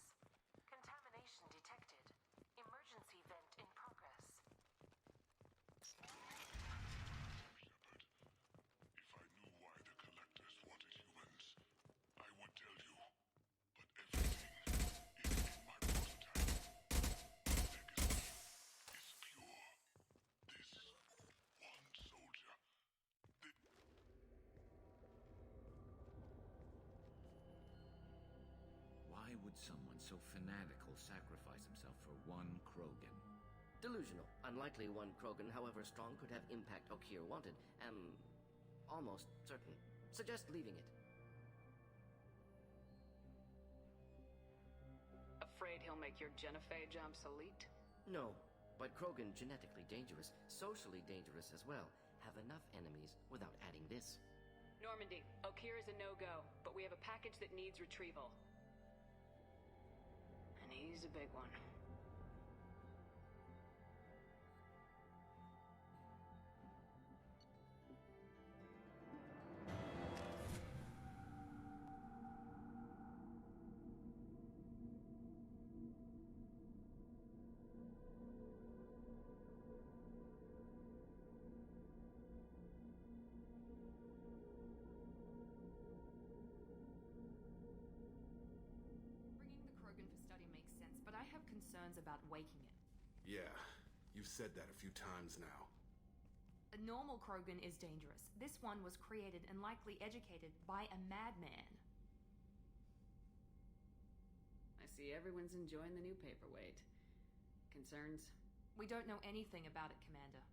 Contamination detected. Emergency vent in progress. Shepard, if I knew why the Collectors wanted humans, I would tell you. But everything is in my prototype. Legacy is pure. This one soldier. Why would someone so fanatical sacrifice himself for one Krogan? Delusional. Unlikely one Krogan, however strong, could have impact Okir wanted. Am almost certain. Suggest leaving it. Afraid he'll make your genophage obsolete? No, but Krogan, genetically dangerous, socially dangerous as well, have enough enemies without adding this. Normandy, Okir is a no-go, but we have a package that needs retrieval. And he's a big one. Bringing the Krogan for study makes sense, but I have concerns about waking it. Yeah, you've said that a few times now. A normal Krogan is dangerous. This one was created and likely educated by a madman. I see everyone's enjoying the new paperweight. Concerns? We don't know anything about it, Commander.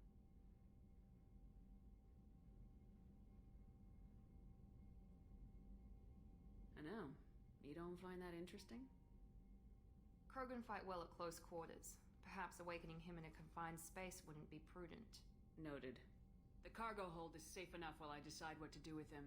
I know. You don't find that interesting? Krogan fight well at close quarters. Perhaps awakening him in a confined space wouldn't be prudent. Noted. The cargo hold is safe enough while I decide what to do with him.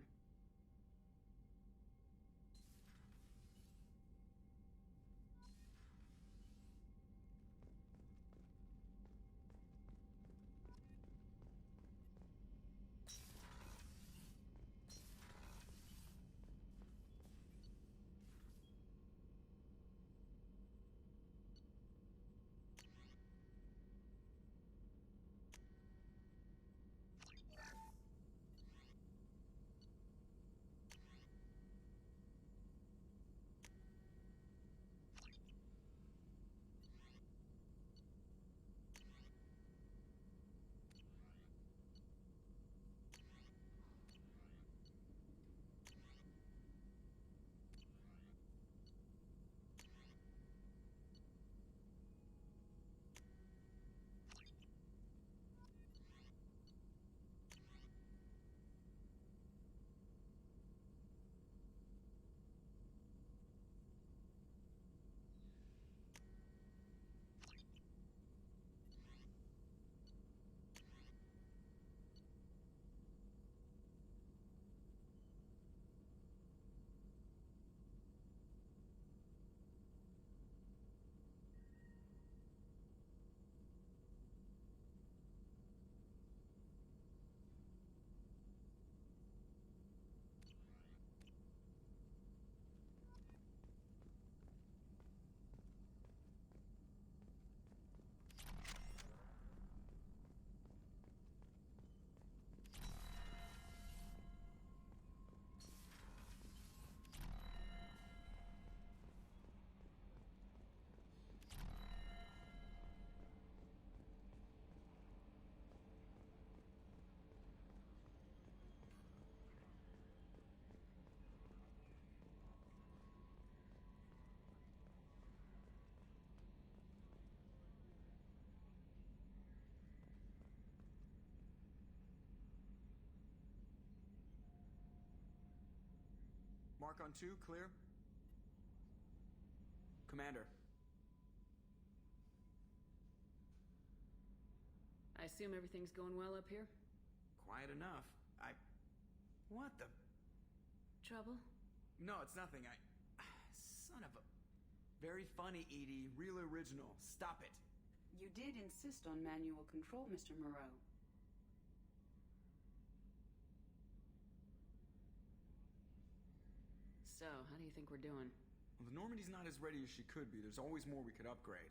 Mark on 2, clear? Commander. I assume everything's going well up here? Quiet enough. What the... Trouble? No, it's nothing. Son of a... Very funny, Edie. Real original. Stop it. You did insist on manual control, Mr. Moreau. So, how do you think we're doing? Well, the Normandy's not as ready as she could be. There's always more we could upgrade.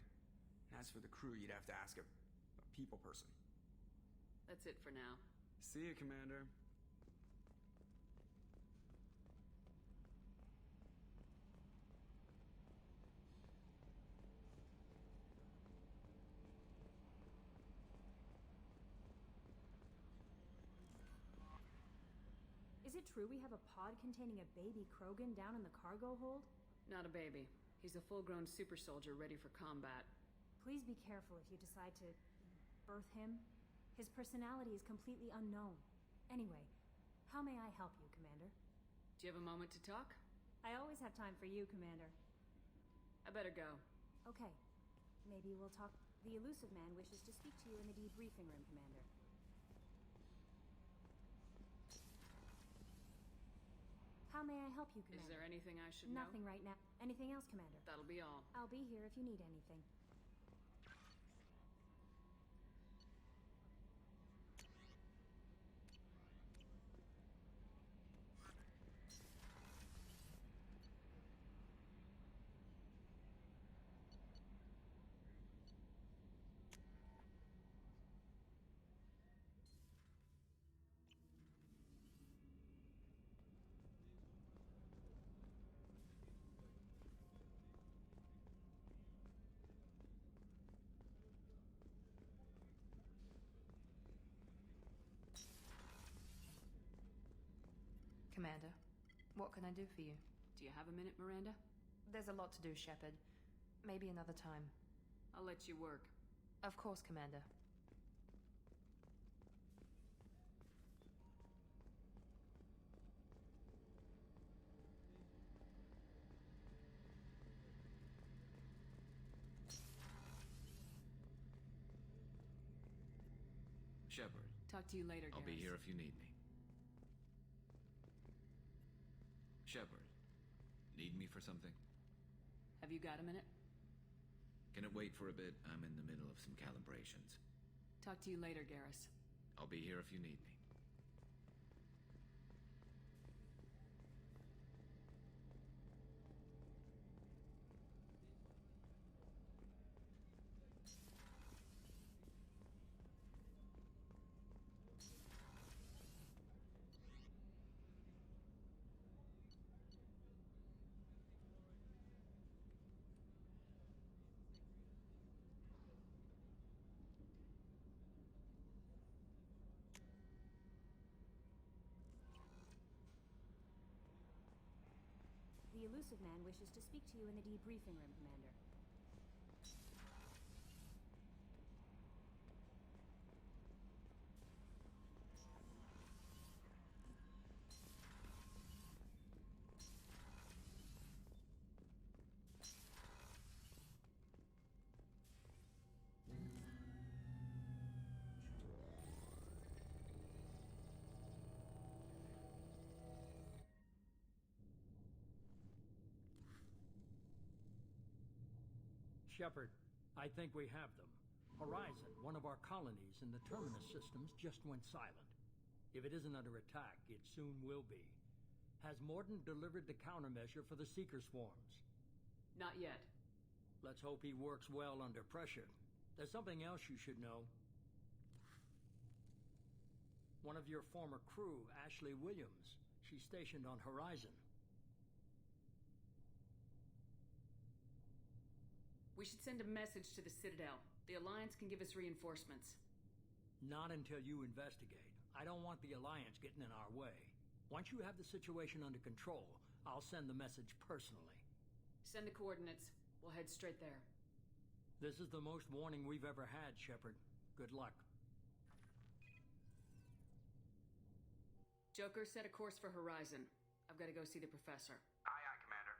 And as for the crew, you'd have to ask a people person. That's it for now. See you, Commander. Is it true we have a pod containing a baby Krogan down in the cargo hold? Not a baby. He's a full-grown super soldier ready for combat. Please be careful if you decide to birth him. His personality is completely unknown. Anyway, how may I help you, Commander? Do you have a moment to talk? I always have time for you, Commander. I better go. Okay. Maybe we'll talk... The elusive man wishes to speak to you in the debriefing room, Commander. How may I help you, Commander? Is there anything I should know? Nothing right now. Anything else, Commander? That'll be all. I'll be here if you need anything. Commander, what can I do for you? Do you have a minute, Miranda? There's a lot to do, Shepard. Maybe another time. I'll let you work. Of course, Commander. Shepard. Talk to you later, I'll be Garrus. here if you need me. Shepard, need me for something? Have you got a minute? Can it wait for a bit? I'm in the middle of some calibrations. Talk to you later, Garrus. I'll be here if you need me. The elusive man wishes to speak to you in the debriefing room, Commander. Shepard, I think we have them. Horizon, one of our colonies in the Terminus systems, just went silent. If it isn't under attack, it soon will be. Has Mordin delivered the countermeasure for the Seeker swarms? Not yet. Let's hope he works well under pressure. There's something else you should know. One of your former crew, Ashley Williams, she's stationed on Horizon. We should send a message to the Citadel. The Alliance can give us reinforcements. Not until you investigate. I don't want the Alliance getting in our way. Once you have the situation under control, I'll send the message personally. Send the coordinates. We'll head straight there. This is the most warning we've ever had, Shepard. Good luck. Joker, set a course for Horizon. I've got to go see the professor. Aye, aye, Commander.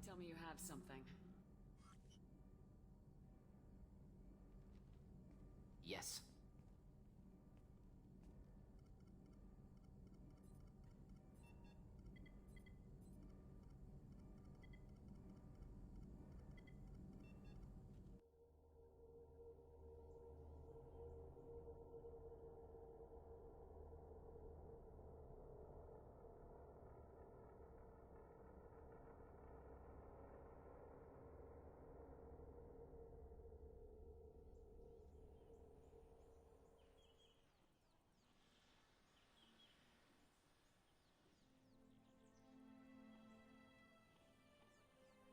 Tell me you have something. Yes.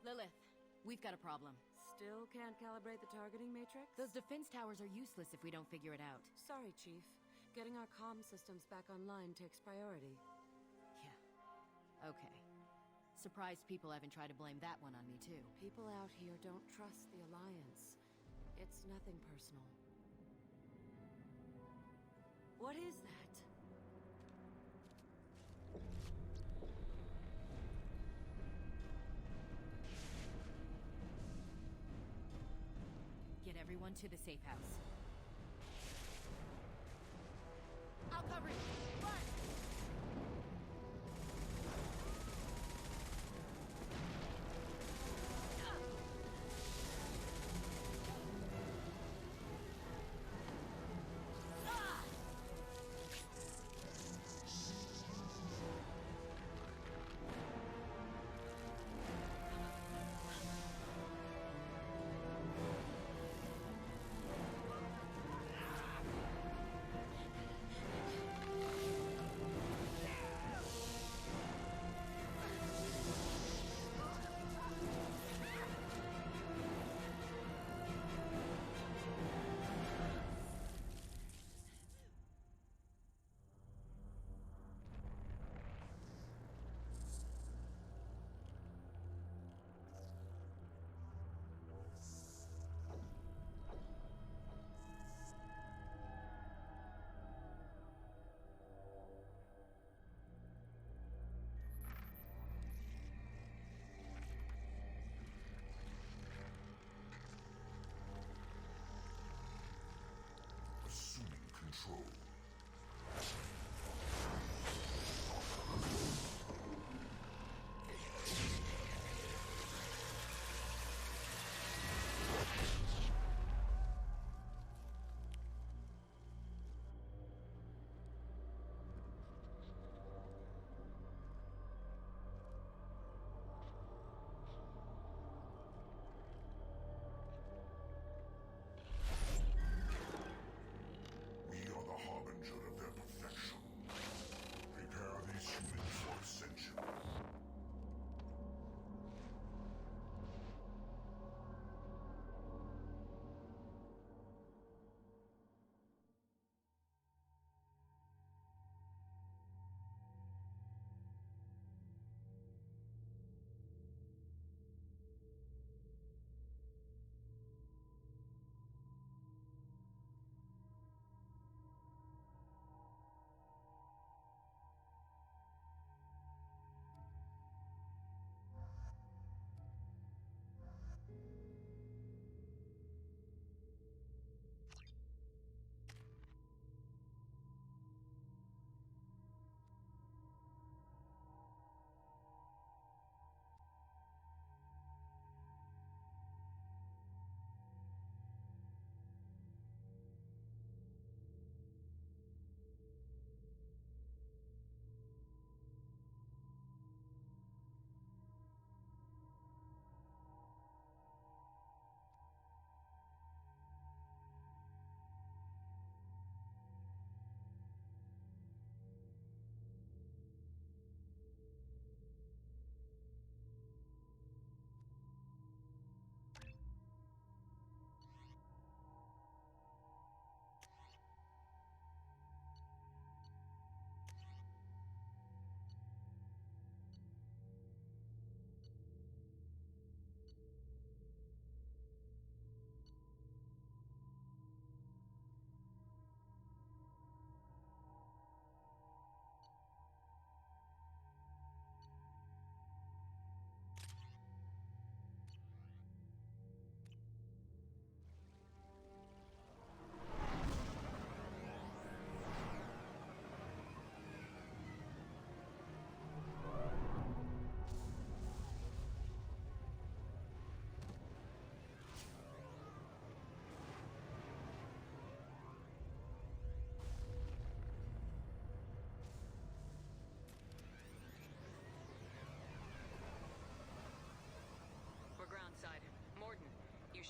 Lilith, we've got a problem. Still can't calibrate the targeting matrix? Those defense towers are useless if we don't figure it out. Sorry, Chief. Getting our comm systems back online takes priority. Yeah. Okay. Surprised people haven't tried to blame that one on me, too. People out here don't trust the Alliance. It's nothing personal. What is that? Get everyone to the safe house. I'll cover you. Run!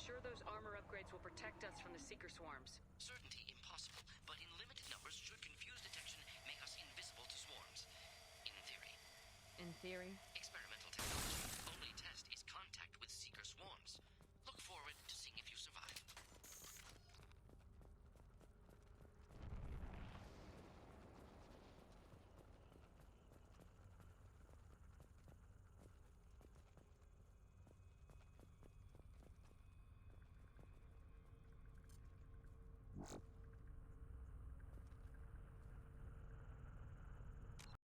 sure those armor upgrades will protect us from the Seeker swarms? Certainty impossible, but in limited numbers should confuse detection, make us invisible to swarms. In theory. In theory? Experimental technology.